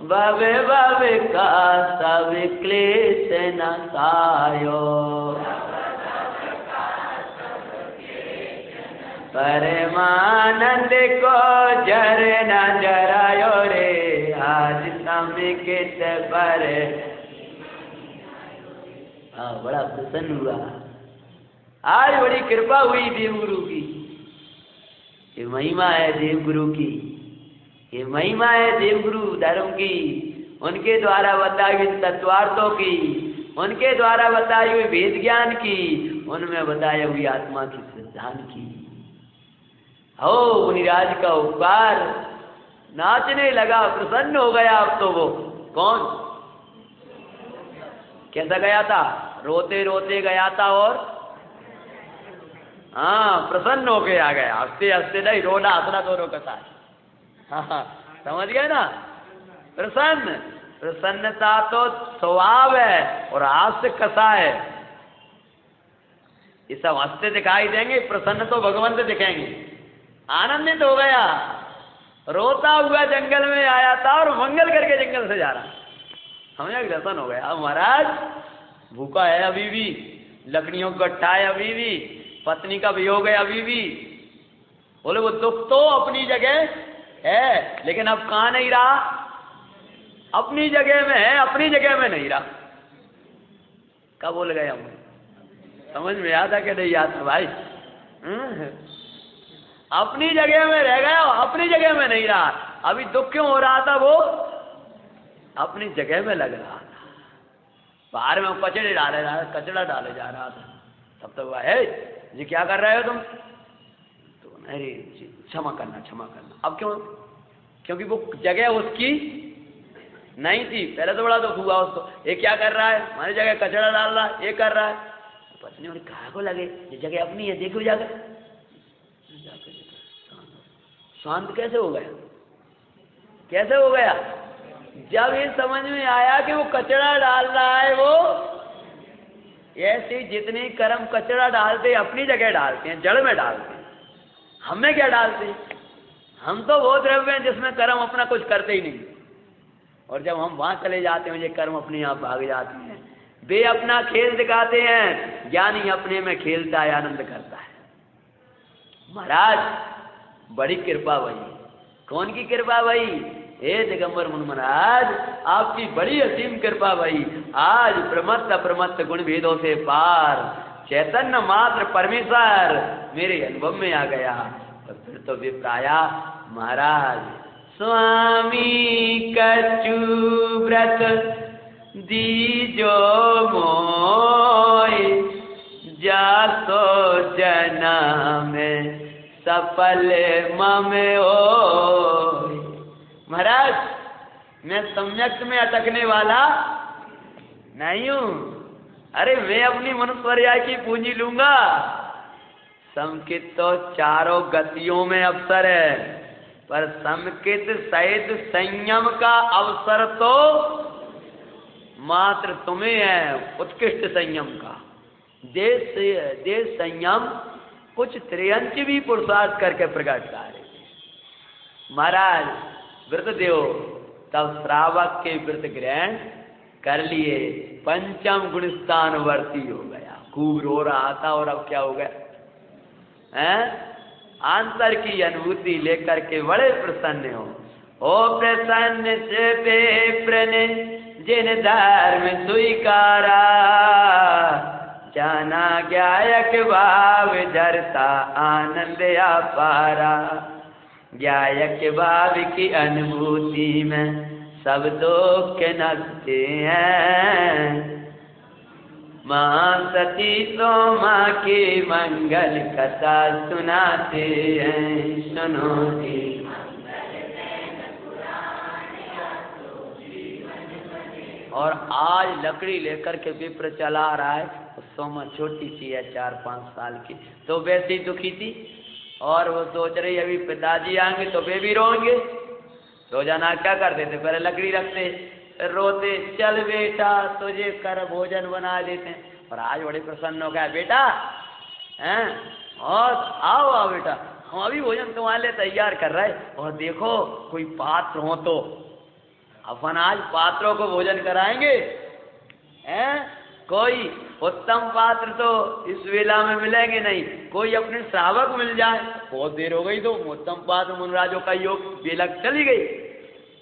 भव भव का सब क्लेश नसायो। परमानंद को जर न जरायो रे, आज समिकित पर। बड़ा प्रसन्न हुआ, आज बड़ी कृपा हुई देवगुरु की। ये महिमा है देवगुरु की, ये महिमा है देवगुरु धर्म की, उनके द्वारा बताई हुई तत्वार्थों की, उनके द्वारा बताई हुई वेद ज्ञान की, उनमें बताई हुई आत्मा की सिद्धांत की। हो मुनिराज का उपकार, नाचने लगा, प्रसन्न हो गया। अब तो वो कौन कैसा गया था? रोते रोते गया था और हाँ प्रसन्न होके आ गया। हंसते हंसते नहीं, रोना हंसना दोनों का साथ। हाँ समझ गए ना? प्रसन्न, प्रसन्नता तो स्वभाव है और हास्य कसा है। ये सब हंसते दिखाई देंगे, प्रसन्न तो भगवंत दिखेंगे। आनंदित हो गया, रोता हुआ जंगल में आया था और मंगल करके जंगल से जा रहा। हमें दर्शन हो गया। महाराज भूखा है अभी भी, लकड़ियों का गट्ठा है अभी भी, पत्नी का वियोग है अभी भी। बोले वो दुख तो अपनी जगह है, लेकिन अब कहाँ नहीं रहा? अपनी जगह में है, अपनी जगह में नहीं रहा। कब बोल गए हम? समझ में आता कि नहीं आता भाई? अपनी जगह में रह गया, अपनी जगह में नहीं रहा। अभी दुख क्यों हो रहा था? वो अपनी जगह में लग रहा था। बाहर में कचड़े डाले जा रहा, कचड़ा डाले जा रहा था। तब तक है जी क्या कर रहे हो तुम? तो नहीं क्षमा करना क्षमा करना। अब क्यों? क्योंकि वो जगह उसकी नहीं थी। पहले तो बड़ा दुख हुआ उसको, ये क्या कर रहा है, हमारी जगह कचड़ा डाल रहा है, ये कर रहा है। पत्नी ने कहा को लगे ये जगह अपनी है, देखो जाकर। शांत कैसे हो गया? कैसे हो गया? जब ये समझ में आया कि वो कचरा डाल रहा है, वो ऐसे जितने कर्म कचरा डालते अपनी जगह डालते हैं, जड़ में डालते हैं। हमें क्या डालते हैं? हम तो वो द्रव्य हैं जिसमें कर्म अपना कुछ करते ही नहीं, और जब हम वहां चले जाते हैं ये कर्म अपने आप भाग जाते हैं। वे अपना खेल दिखाते हैं, ज्ञानी अपने में खेलता है, आनंद करता है। महाराज बड़ी कृपा भई। कौन की कृपा भई? हे दिगंबर मुनि महाराज, आपकी बड़ी असीम कृपा भई। आज प्रमत्त अप्रमत्त गुण भेदों से पार चैतन्य मात्र परमेश्वर मेरे अनुभव में आ गया। और फिर तो विप्राया महाराज स्वामी कछु व्रत दीजो मोय जासो जन्म सफल मम होय। महाराज मैं सम्यक में अटकने वाला नहीं हूं। अरे मैं अपनी मनुष्य की पूंजी लूंगा। समकित तो चारों गतियों में अवसर है, पर समकित सहित संयम का अवसर तो मात्र तुम्हें है, उत्कृष्ट संयम का। देश संयम कुछ त्रियंच भी पुरुषार्थ करके प्रकट करे। महाराज व्रत देव तब श्रावक के व्रत ग्रहण कर लिए, पंचम गुणस्थान वर्ती हो गया। खूब रो रहा था और अब क्या हो गया हैं? आंतर की अनुभूति लेकर के बड़े प्रसन्न हो। ओ प्रसन्न से विप्र ने जिन धर्म स्वीकारा, जाना ज्ञायक भाव धरता आनंद अपारा। ज्ञायक भाव की अनुभूति में सब दुख नचते हैं। मां सती तो माँ की मंगल कथा सुनाते हैं। सुनो जी और आज लकड़ी लेकर के विप्र चला रहा है। सोमा छोटी सी है 4-5 साल की, तो वैसे ही दुखी थी। और वो सोच रही अभी पिताजी आएंगे तो वे भी रोएंगे। रोजाना क्या करते थे, पहले लकड़ी रखते फिर रोते, चल बेटा तुझे कर भोजन बना देते हैं। और आज बड़े प्रसन्न हो गया, बेटा हैं और आओ आओ बेटा, हम अभी भोजन तुम्हारे लिए तैयार कर रहे। और देखो कोई पात्र हो तो अपन आज पात्रों को भोजन कराएंगे हैं। कोई उत्तम पात्र तो इस वेला में मिलेंगे नहीं, कोई अपने श्रावक मिल जाए। बहुत देर हो गई तो उत्तम पात्र मुनराजों का योग वेला चली गई,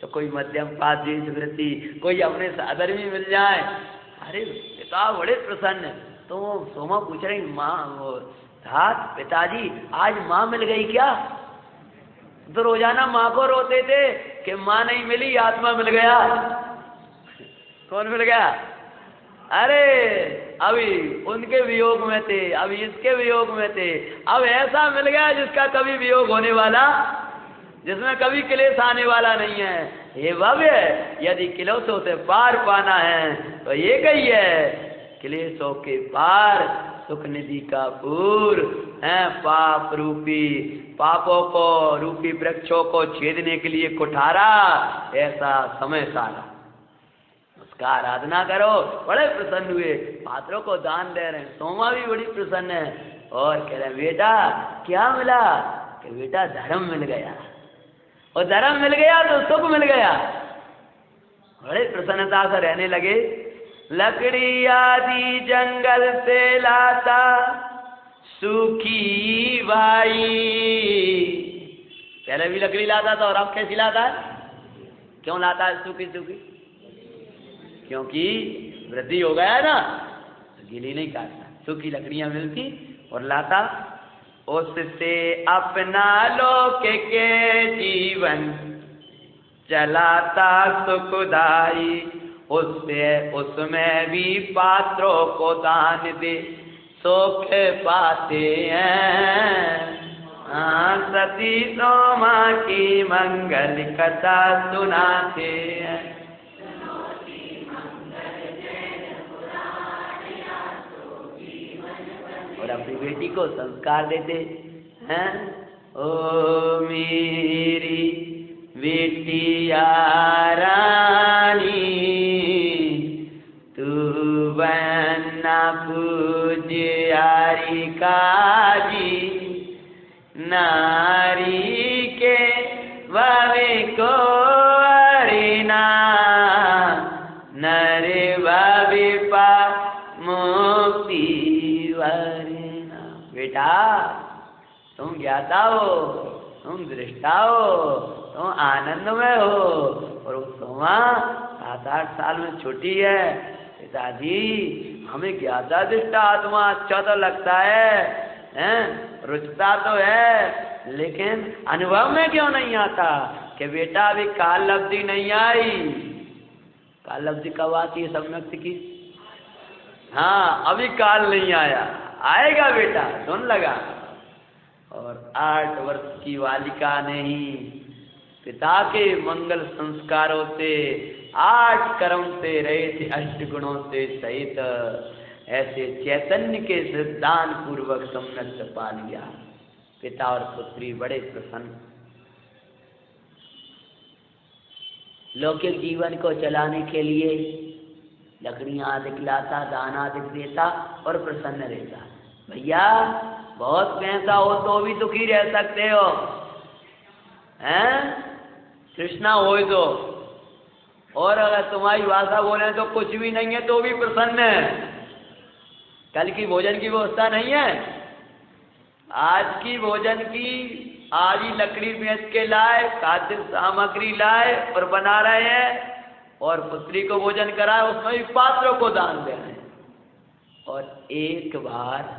तो कोई मध्यम पात्र स्मृति, कोई अपने साधर्मी मिल जाए। अरे पिता बड़े प्रसन्न। तो सोमा पूछ रही माँ पिताजी आज माँ मिल गई क्या? तो रोजाना माँ को रोते थे कि माँ नहीं मिली, आत्मा मिल गया। कौन मिल गया? अरे अभी उनके वियोग में थे, अभी इसके वियोग में थे, अब ऐसा मिल गया जिसका कभी वियोग होने वाला, जिसमें कभी क्लेश आने वाला नहीं है। हे भव्य, यदि क्लेशों से पार पाना है तो ये कही है, क्लेशों के पार सुख निधि का पूर है। पाप रूपी पापों को रूपी वृक्षों को छेदने के लिए कुठारा ऐसा समय सारा, उसका आराधना करो। बड़े प्रसन्न हुए, पात्रों को दान दे रहे हैं। सोमा भी बड़ी प्रसन्न है और कह रहे बेटा क्या मिला? कि बेटा धर्म मिल गया, और धर्म मिल गया तो सुख मिल गया। बड़े प्रसन्नता से रहने लगे। लकड़ी आदि जंगल से लाता सूखी बाई। पहले भी लकड़ी लाता था और अब कैसी लाता है? क्यों लाता है सूखी सूखी? क्योंकि वृद्धि हो गया है ना, गीली नहीं काटता, सूखी लकड़ियां मिलती और लाता। उससे अपना लोक के जीवन चलाता सुखदाई, उसमें भी पात्रों को दान दे, सुख पाते हैं। सती सोमा की मंगल कथा सुनाते हैं। और अपनी बेटी को संस्कार देते हैं। ओ मेरी बेटिया रानी, तू बनना पूज्यारी काजी, नारी के भावे को अरिना, नर भावे पा मुक्ति वरिना। बेटा तुम ज्ञाता हो, तुम दृष्टा हो, तुम आनंद में हो, और सोमा 7-8 साल में छोटी है। पिताजी हमें ज्ञाता दृष्टा आत्मा अच्छा तो लगता है, रुचता तो है, लेकिन अनुभव में क्यों नहीं आता कि बेटा अभी काल लब्धि नहीं आई। काल लब्धि कब आती है सम्यक की? हाँ, अभी काल नहीं आया, आएगा बेटा, सुन लगा। और 8 वर्ष की बालिका ने ही पिता के मंगल संस्कारों से 8 कर्म से रहित, 8 गुणों से सहित ऐसे चैतन्य के सिद्धांत पूर्वक सम्यक पा लिया। पिता और पुत्री बड़े प्रसन्न। लौकिक जीवन को चलाने के लिए लकड़ियां आदि लाता, दाना आदि देता और प्रसन्न रहता। भैया बहुत पैसा हो तो भी दुखी रह सकते हो, हैं? कृष्णा हो तो, और अगर तुम्हारी भाषा बोले तो कुछ भी नहीं है तो भी प्रसन्न है। कल की भोजन की व्यवस्था नहीं है, आज की भोजन की आज ही लकड़ी बेच के लाए, खाद्य सामग्री लाए और बना रहे हैं, और पुत्री को भोजन कराए, उसमें भी पात्रों को दान दे रहे हैं। और एक बार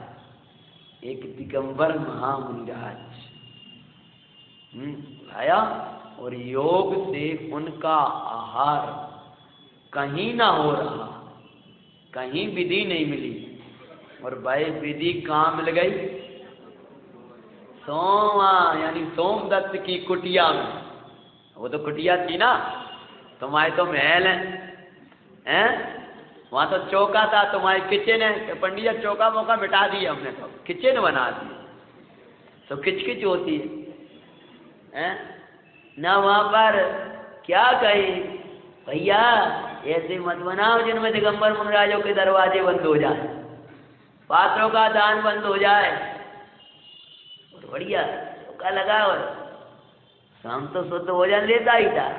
एक दिगंबर महामुनिराज आया, और योग से उनका आहार कहीं ना हो रहा, कहीं विधि नहीं मिली, और भाई विधि कहाँ मिल गई? सोमा यानी सोमदत्त की कुटिया में। वो तो कुटिया थी ना, तुम्हारे तो महल हैं, वहाँ तो चौका था, तुम्हारे किचन है। तो पंडित जी चौका मौका मिटा दिया हमने, तो किचन बना दी, तो किचकिच होती है ना। वहाँ पर क्या कही, भैया ऐसे मत बनाओ जिनमें दिगंबर मुनिराजों के दरवाजे बंद हो जाए, पात्रों का दान बंद हो जाए। और बढ़िया चौका लगा, और शाम तो शुद्ध भोजन लेता ही था।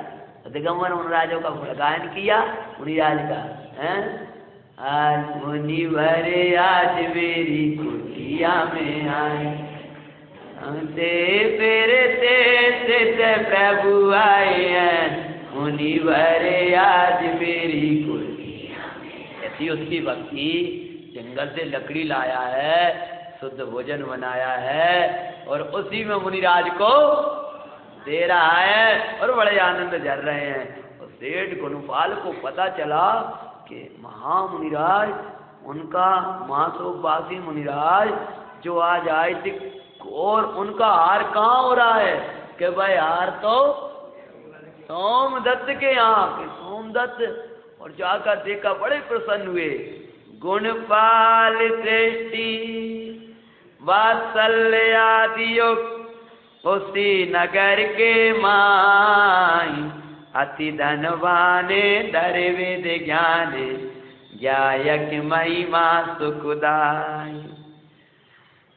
तो दिगंबर मुनिराजों का गायन किया मुनिराज का, आज मुनि भरे आज मेरी कुटिया में आए, से प्रभु आए हैं, मुनि भरे आज मेरी कुटिया में। ऐसी उसकी भक्ति, जंगल से लकड़ी लाया है, शुद्ध भोजन बनाया है, और उसी में मुनिराज को दे रहा है, और बड़े आनंद झर रहे हैं। और सेठ गुणपाल को पता चला कि महामुनिराज, उनका मासोबासी मुनिराज जो आज आए थे, और उनका हार कहाँ हो रहा है? कि भाई हार तो सोमदत्त के यहाँ के सोमदत्त। और जाकर देखा, बड़े प्रसन्न हुए। गुणपाल श्रेष्ठी वात्सल्य आदि उसी नगर के माई, अति धनवाने दर वेद ज्ञान, ज्ञायक महिमा सुखदाई।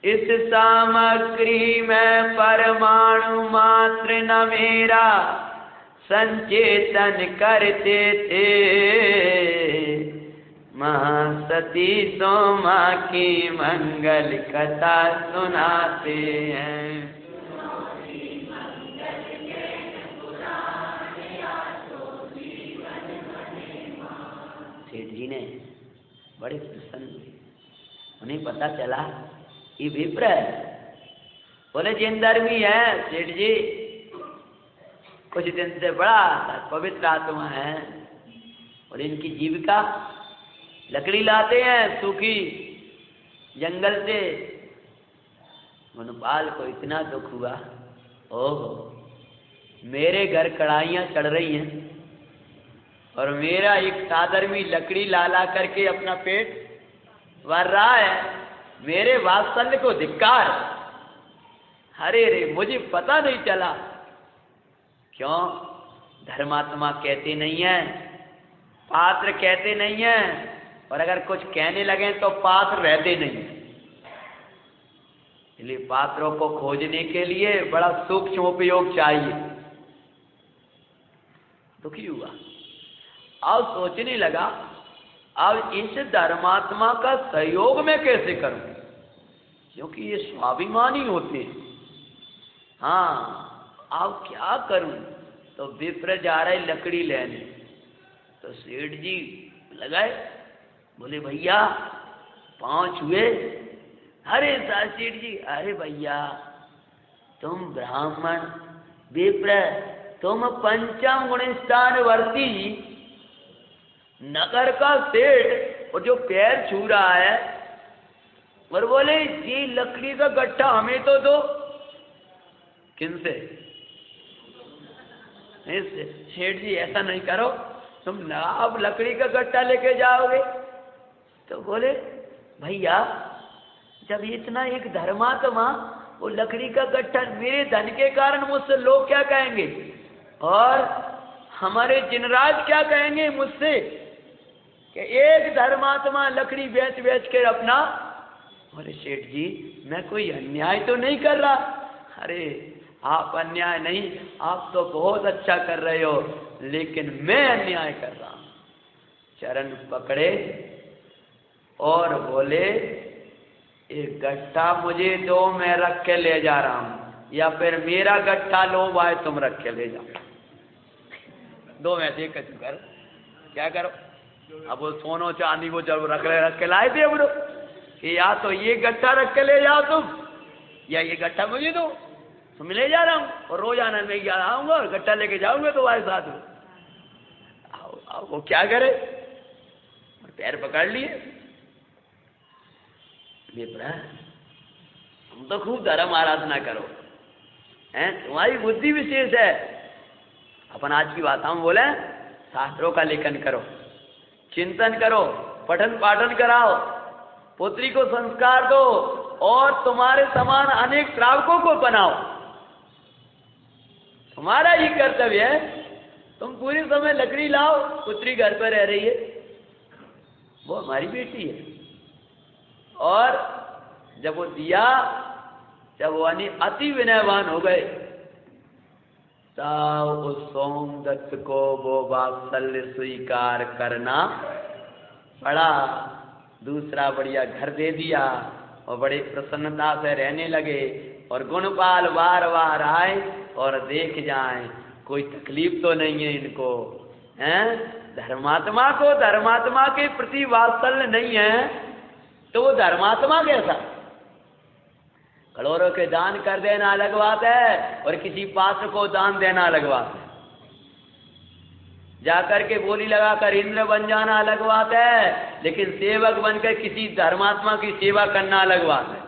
इस सामग्री में परमाणु मात्र न मेरा संचेतन करते थे, महासती सोमा की मंगल कथा सुनाते हैं। सेठ जी ने बड़े प्रसन्न हुए, उन्हें पता चला ये विप्र है। बोले जिन धर्मी है सेठ जी, कुछ दिन से बड़ा पवित्र आत्मा है और इनकी जीविका लकड़ी लाते हैं सूखी जंगल से। मनुपाल को इतना दुख हुआ, ओहो मेरे घर कढ़ाइयाँ चढ़ रही हैं और मेरा एक साधर्मी लकड़ी ला ला करके अपना पेट भर रहा है, मेरे वात्सल्य को धिक्कार। अरे रे मुझे पता नहीं चला। क्यों? धर्मात्मा कहते नहीं है, पात्र कहते नहीं है, और अगर कुछ कहने लगे तो पात्र रहते नहीं। इसलिए पात्रों को खोजने के लिए बड़ा सूक्ष्म उपयोग चाहिए। दुखी हुआ, अब सोचने लगा अब इस धर्मात्मा का सहयोग मैं कैसे करूं, क्योंकि ये स्वाभिमानी होते हैं। हाँ अब क्या करूं? तो विप्र जा रहे लकड़ी लेने, तो सेठ जी लगाए, बोले भैया पांव छुए। अरे सेठ जी, अरे भैया तुम ब्राह्मण विप्र, तुम पंचम गुणस्थान वर्ती नगर का सेठ, और जो पैर छू रहा है, और बोले ये लकड़ी का गट्ठा हमें तो दो। किनसे? सेठ जी ऐसा नहीं करो, तुम अब लकड़ी का गट्ठा लेके जाओगे। तो बोले भैया जब इतना एक धर्मात्मा वो लकड़ी का गट्ठा, मेरे धन के कारण मुझसे लोग क्या कहेंगे, और हमारे जिनराज क्या कहेंगे मुझसे कि एक धर्मात्मा लकड़ी बेच बेच के अपना। बोले सेठ जी मैं कोई अन्याय तो नहीं कर रहा। अरे आप अन्याय नहीं, आप तो बहुत अच्छा कर रहे हो, लेकिन मैं अन्याय कर रहा हूं। चरण पकड़े और बोले एक गट्ठा मुझे दो, मैं रख के ले जा रहा हूं, या फिर मेरा गट्ठा लो भाई तुम रख के ले जाओ। दो में से कुछ कर, क्या करो? अब वो सोनो चांदी वो जब रख के लाए थे अब कि या तो ये गट्ठा रख के ले जाओ तुम, या ये गट्ठा मुझे दो, तुम ले जा रहा हूँ और रोजाना मैं क्या आऊंगा और गट्ठा लेके जाऊंगा तुम्हारे साथ में। आओ वो क्या करे, और पैर पकड़ लिए। तुम तो खूब धर्म आराधना करो हैं, तुम्हारी बुद्धि विशेष है। अपन आज की बात हम बोले शास्त्रों का लेखन करो, चिंतन करो, पठन पाठन कराओ, पुत्री को संस्कार दो, और तुम्हारे समान अनेक श्रावकों को बनाओ। तुम्हारा ही कर्तव्य है। तुम पूरे समय लकड़ी लाओ, पुत्री घर पर रह रही है, वो हमारी बेटी है। और जब वो दिया, जब वो अति विनयवान हो गए, तब उस सोमदत्त को वो वात्सल्य स्वीकार करना पड़ा। दूसरा बढ़िया घर दे दिया और बड़ी प्रसन्नता से रहने लगे। और गुणपाल बार बार आए और देख जाएं कोई तकलीफ तो नहीं है इनको, हैं? धर्मात्मा को धर्मात्मा के प्रति वात्सल्य नहीं है तो वो धर्मात्मा कैसा? करोड़ों के दान कर देना अलग बात है, और किसी पात्र को दान देना अलग बात है। जाकर के बोली लगाकर इंद्र बन जाना अलग बात है, लेकिन सेवक बनकर किसी धर्मात्मा की सेवा करना अलग बात है।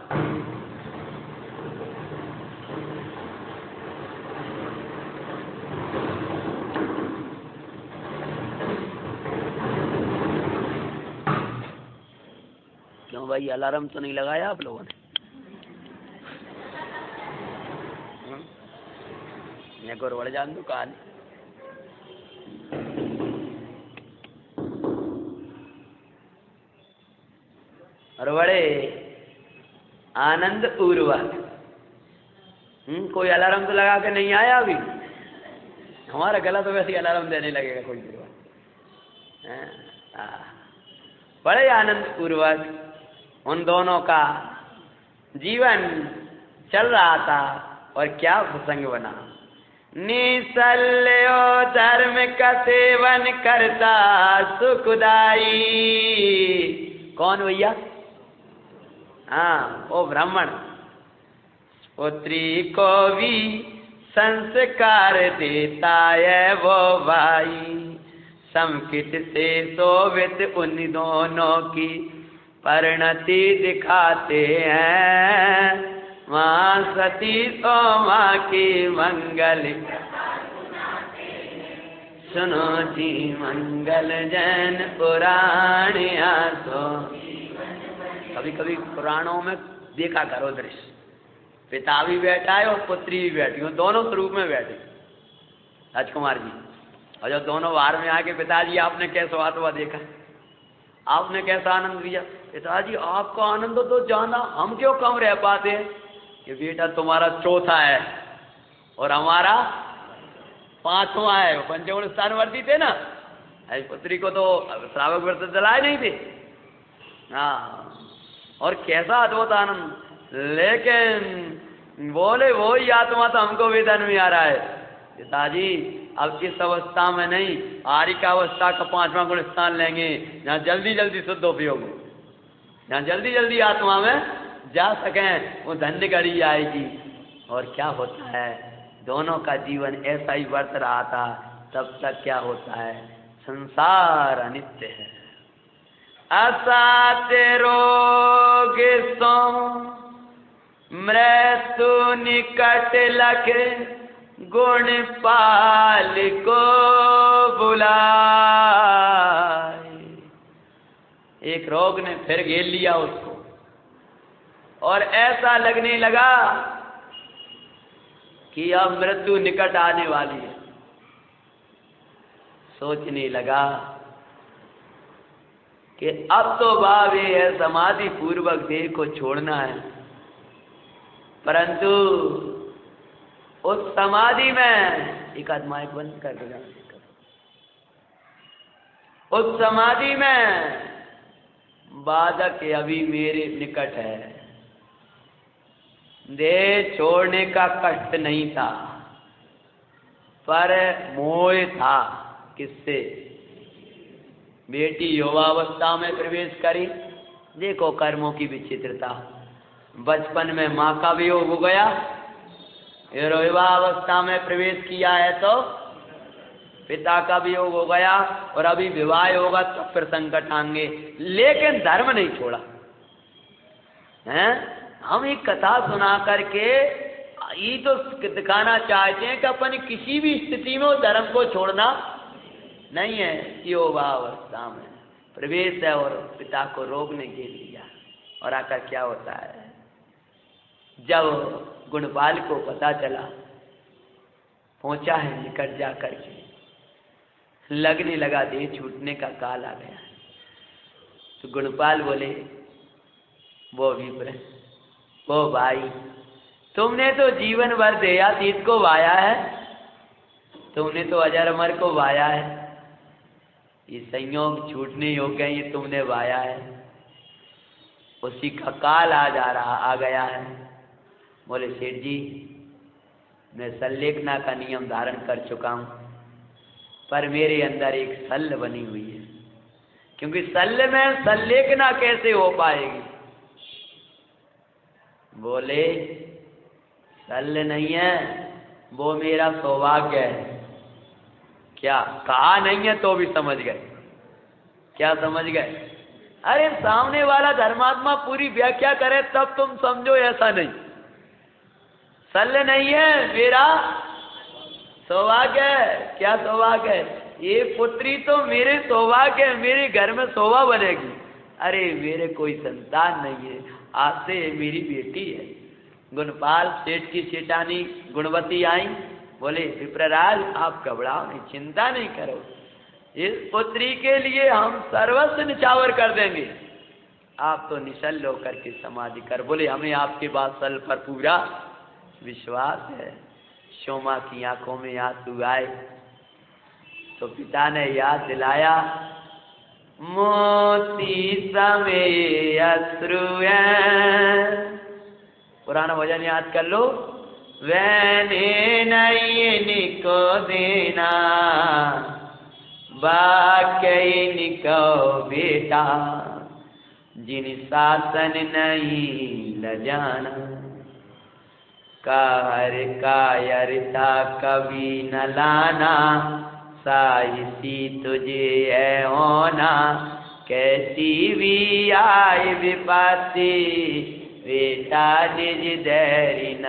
क्यों भाई, अलार्म तो नहीं लगाया आप लोगों ने? एक और बढ़ जान दुकान। और बड़े आनंद पूर्वक कोई अलार्म तो लगा के नहीं आया अभी। हमारा गला तो वैसे ही अलार्म देने लगेगा कोई देर बाद। बड़े आनंद पूर्वक उन दोनों का जीवन चल रहा था। और क्या प्रसंग बना। निसल्यो धर्म का सेवन करता सुखदाई। कौन भैया? हाँ, वो ब्राह्मण। पुत्री को भी संस्कार देता है वो भाई, समकित से शोभित उन दोनों की परिणति दिखाते हैं। माँ सती तो माँ की मंगल, सुनो जी मंगल जैन पुराण आसो। कभी कभी पुराणों में देखा करो दृश्य, पिता भी बैठा है और पुत्री भी बैठी हो, दोनों स्वरूप में बैठे राजकुमार जी। और जब दोनों बाहर में आके, पिताजी आपने कैसा आत्मा देखा, आपने कैसा आनंद लिया? पिताजी आपका आनंद तो जाना, हम क्यों कम रह पाते हैं? कि बेटा तुम्हारा चौथा है और हमारा पांचवा है, पंचम स्थान वर्ती थे ना। पुत्री को तो श्रावक व्रत चलाए नहीं थे। हाँ, और कैसा अद्भुत आनंद। लेकिन बोले वो ही आत्मा तो हमको वेदन में आ रहा है। पिताजी अब इस अवस्था में नहीं, आरिका अवस्था का 5वां गुण स्थान लेंगे, जहाँ जल्दी जल्दी शुद्ध उपयोग हो, जहाँ जल्दी जल्दी आत्मा में जा सकें, वो धन्य घड़ी आएगी। और क्या होता है, दोनों का जीवन ऐसा ही वर्त रहा था। तब तक क्या होता है, संसार अनित्य है। असाते रोग सो मृत्यु निकट लखे, गुण पाल को बुलाए। एक रोग ने फिर घेर लिया उसको, और ऐसा लगने लगा कि अब मृत्यु निकट आने वाली है। सोचने लगा कि अब तो बाबे है समाधि पूर्वक देह को छोड़ना है, परंतु उस समाधि में, एक आध माइक बंद कर देगा, उस समाधि में बाधक अभी मेरे निकट है। देह छोड़ने का कष्ट नहीं था, पर मोह था। किससे? बेटी युवावस्था में प्रवेश करी, देखो कर्मों की विचित्रता। बचपन में माँ का वियोग हो गया, युवावस्था में प्रवेश किया है तो पिता का वियोग हो गया, और अभी विवाह होगा तो फिर संकट आएंगे। लेकिन धर्म नहीं छोड़ा हैं। हम एक कथा सुना करके ये तो दिखाना चाहते हैं कि अपन किसी भी स्थिति में उस धर्म को छोड़ना नहीं है। युवावस्था में प्रवेश है और पिता को रोग ने घेर लिया। और आकर क्या होता है, जब गुणपाल को पता चला, पहुंचा है निकट जा करके, लगने लगा देह छूटने का काल आ गया। तो गुणपाल बोले, वो विप्र, वो भाई, तुमने तो जीवन भर देहातीत को वाया है, तुमने तो अजर अमर को वाया है, ये संयोग छूटने योग्य है, ये तुमने वाया है, उसी का काल आ गया है। बोले सेठ जी, मैं सल्लेखना का नियम धारण कर चुका हूँ, पर मेरे अंदर एक सल्ल बनी हुई है, क्योंकि सल्ल में सल्लेखना कैसे हो पाएगी? बोले सल्ल नहीं है, वो मेरा सौभाग्य है। क्या कहा नहीं है तो भी समझ गए? क्या समझ गए? अरे सामने वाला धर्मात्मा पूरी व्याख्या करे तब तुम समझो, ऐसा नहीं। सल्ल नहीं है, मेरा सौभाग्य है। क्या सौभाग्य है? ये पुत्री तो मेरे सौभाग्य है, मेरे घर में शोभा बनेगी। अरे मेरे कोई संतान नहीं है, आज से मेरी बेटी है। गुणपाल सेठ की सेठानी गुणवती आई, बोले विप्रराज आप घबराओ नहीं, चिंता नहीं करो, इस पुत्री के लिए हम सर्वस्व निछावर कर देंगे, आप तो निश्चल होकर के समाधि कर। बोले हमें आपके बात सल पर पूरा विश्वास है। शोमा की आंखों में आंसू आए तो पिता ने याद दिलाया, मोती समय अश्रु है। पुराना भजन याद कर लो, वैने नहीं निको देना, बाकई निको बेटा, जिन शासन नहीं ल जाना। कहर कायरता कभी न लाना, साइसी तुझे है होना, कैसी भी आए विपत्ति, बेटा निज धैर्य न।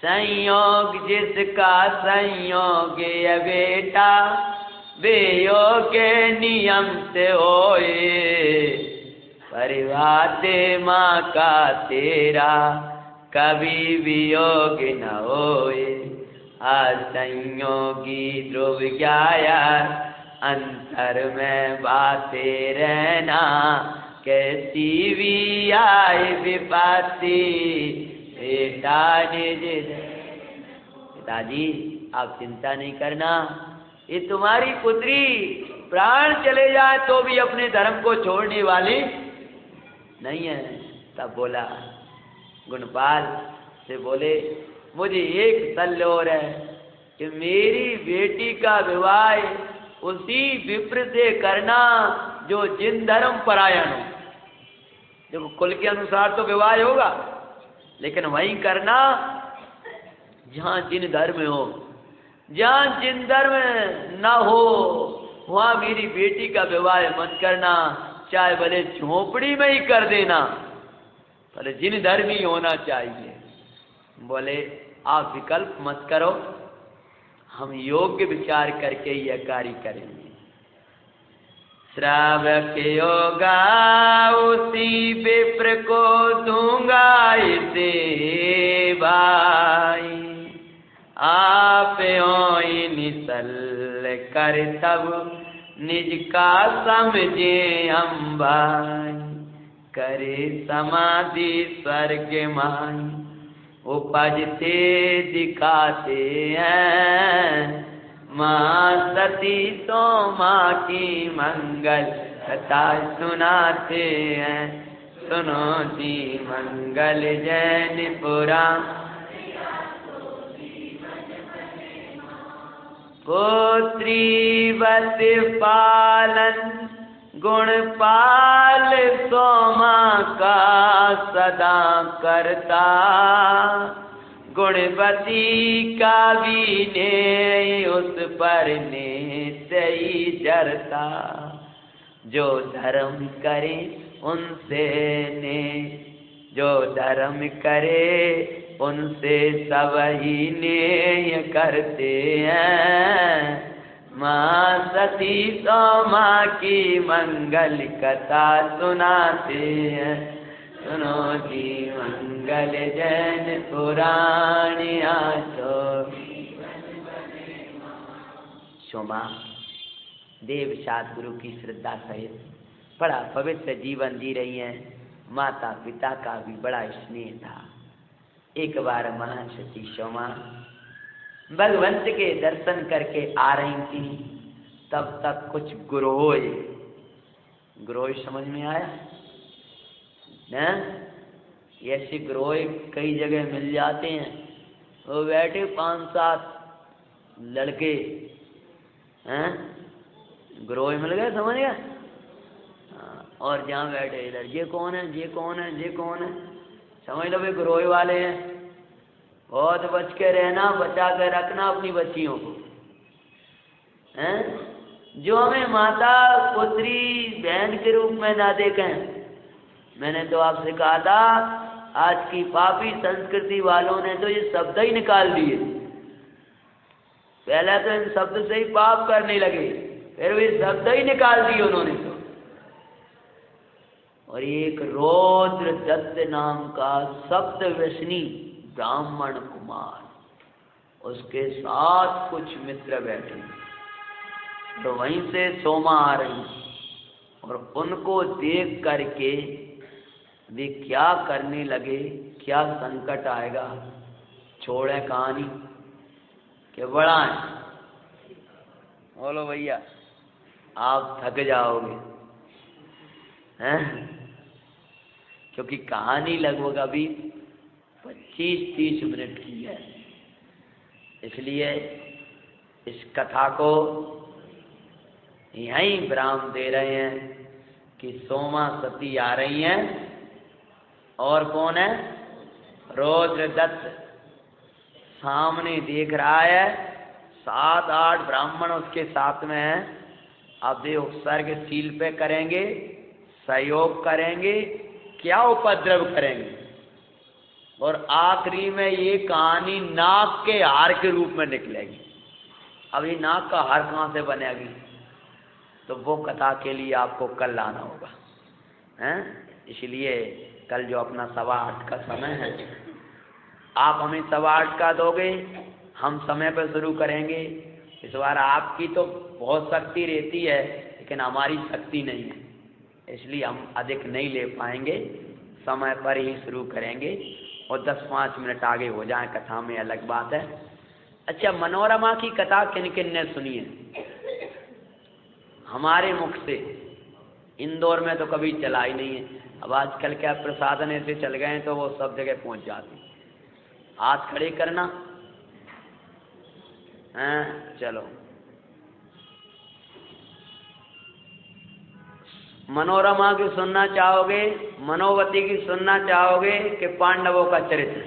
संयोग जिसका संयोग है बेटा, वियोग के नियम से होए, परिवाते माँ का तेरा, कभी वियोग न होए। असंयोगी ध्रुव ज्ञाया, अंतर में बातें रहना, कैसी भी आए विपत्ति, बेटा निज। पिताजी आप चिंता नहीं करना, ये तुम्हारी पुत्री प्राण चले जाए तो भी अपने धर्म को छोड़ने वाली नहीं है। तब बोला गुणपाल से बोले, मुझे एक तल्ल और है कि मेरी बेटी का विवाह उसी विप्र से करना जो जिन धर्म परायण हो। देखो कुल के अनुसार तो विवाह होगा, लेकिन वहीं करना जहाँ जिन धर्म हो। जहाँ जिन धर्म न हो वहाँ मेरी बेटी का विवाह मत करना, चाहे भले झोपड़ी में ही कर देना, भले जिन धर्म ही होना चाहिए। बोले आप विकल्प मत करो, हम योग्य विचार करके यह कार्य करेंगे। श्रावक योगा उसी विप्र को दूंगा इसे भाई, आप हो निसल कर तब निज का समझे हम भाई, करे समाधि स्वर्ग माई, उपजते दिखाते हैं माँ सती तो माँ की मंगल कथा सुनाते हैं। सुनो जी मंगल जैन पुराण, पुत्री बत पालन गुणपाल सोमा का सदा करता, गुणवती का भी ने उस पर नित्य ही जरता, जो धर्म करे उनसे ने, जो धर्म करे उनसे सब ही नेय करते हैं। माँ सती तो माँ की मंगल कथा सुनाते हैं। सुनो जी मंगल जैन पुराण आसो। सोमा देव सद्गुरु की श्रद्धा सहित बड़ा पवित्र जीवन जी रही हैं। माता पिता का भी बड़ा स्नेह था। एक बार महासती सोमा भगवंत के दर्शन करके आ रही थी, तब तक कुछ ग्रोह समझ में आया न? ऐसे ग्रोह कई जगह मिल जाते हैं। वो बैठे 5-7 लड़के हैं, ग्रोह मिल गए, समझ गया। और जहाँ बैठे इधर ये कौन है, ये कौन है, ये कौन है, समझ लो वे ग्रोह वाले हैं। बहुत बच के रहना, बचा के रखना अपनी बच्चियों को, हैं? जो हमें माता पुत्री बहन के रूप में ना देखें। मैंने तो आपसे कहा था, आज की पापी संस्कृति वालों ने तो ये शब्द ही निकाल दिए। पहले तो इन शब्द से ही पाप करने लगे, फिर वे शब्द ही निकाल दिए उन्होंने तो। और एक रौद्र दत्त नाम का सप्त व्यसनी ब्राह्मण कुमार, उसके साथ कुछ मित्र बैठे, तो वहीं से सोमा आ रही, और उनको देख करके वे क्या करने लगे, क्या संकट आएगा छोड़े कहानी के बढ़ाएं। बोलो भैया आप थक जाओगे हैं, क्योंकि कहानी लगभग अभी 25-30 मिनट की है। इसलिए इस कथा को यहीं विराम दे रहे हैं कि सोमा सती आ रही हैं, और कौन है, रुद्रदत्त सामने देख रहा है, 7-8 ब्राह्मण उसके साथ में है। अब देखो सर्ग सील पे करेंगे, सहयोग करेंगे, क्या उपद्रव करेंगे, और आखिरी में ये कहानी नाक के हार के रूप में निकलेगी। अब ये नाक का हार कहाँ से बनेगी, तो वो कथा के लिए आपको कल आना होगा, हैं? इसलिए कल जो अपना 8:15 का समय है, आप हमें 8:15 का दोगे, हम समय पर शुरू करेंगे। इस बार आपकी तो बहुत शक्ति रहती है, लेकिन हमारी शक्ति नहीं है, इसलिए हम अधिक नहीं ले पाएंगे, समय पर ही शुरू करेंगे। और 10-5 मिनट आगे हो जाए कथा में अलग बात है। अच्छा, मनोरमा की कथा किन किन ने सुनी है? हमारे मुख से इंदौर में तो कभी चला ही नहीं है। अब आजकल क्या प्रसाधन ऐसे चल गए हैं तो वो सब जगह पहुंच जाती। हाथ खड़े करना हैं, चलो। मनोरमा की सुनना चाहोगे, मनोवती की सुनना चाहोगे कि पांडवों का चरित्र?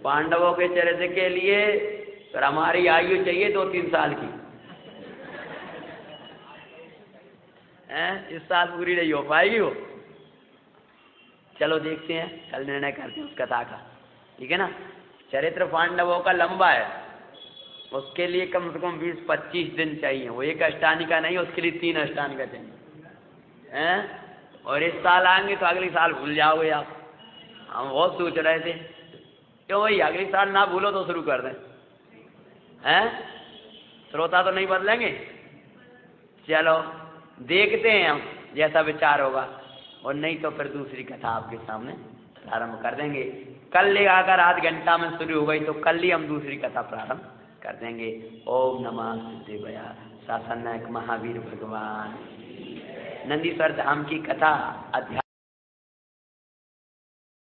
पांडवों के चरित्र के लिए फिर हमारी आयु चाहिए 2-3 साल की, हैं? इस साल पूरी नहीं हो पाएगी वो। चलो देखते हैं, कल निर्णय करते हैं उस कथा का, ठीक है ना। चरित्र पांडवों का लंबा है, उसके लिए कम से कम 20-25 दिन चाहिए। वो एक अष्टानिका नहीं, उसके लिए 3 अष्टानिका चाहिए, हैं? और इस साल आएंगे तो अगले साल भूल जाओगे आप। हम बहुत सोच रहे थे, क्यों भाई अगले साल ना भूलो तो शुरू कर दें, हैं? श्रोता तो नहीं बदलेंगे। चलो देखते हैं हम, जैसा विचार होगा, और नहीं तो फिर दूसरी कथा आपके सामने प्रारंभ कर देंगे। कल ले अगर आध घंटा में शुरू हो गई तो कल ही हम दूसरी कथा प्रारंभ कर देंगे। ओम नमः सिद्धेश्वराय। सासनायक महावीर भगवान। नंदीश्वर धाम की कथा अध्याय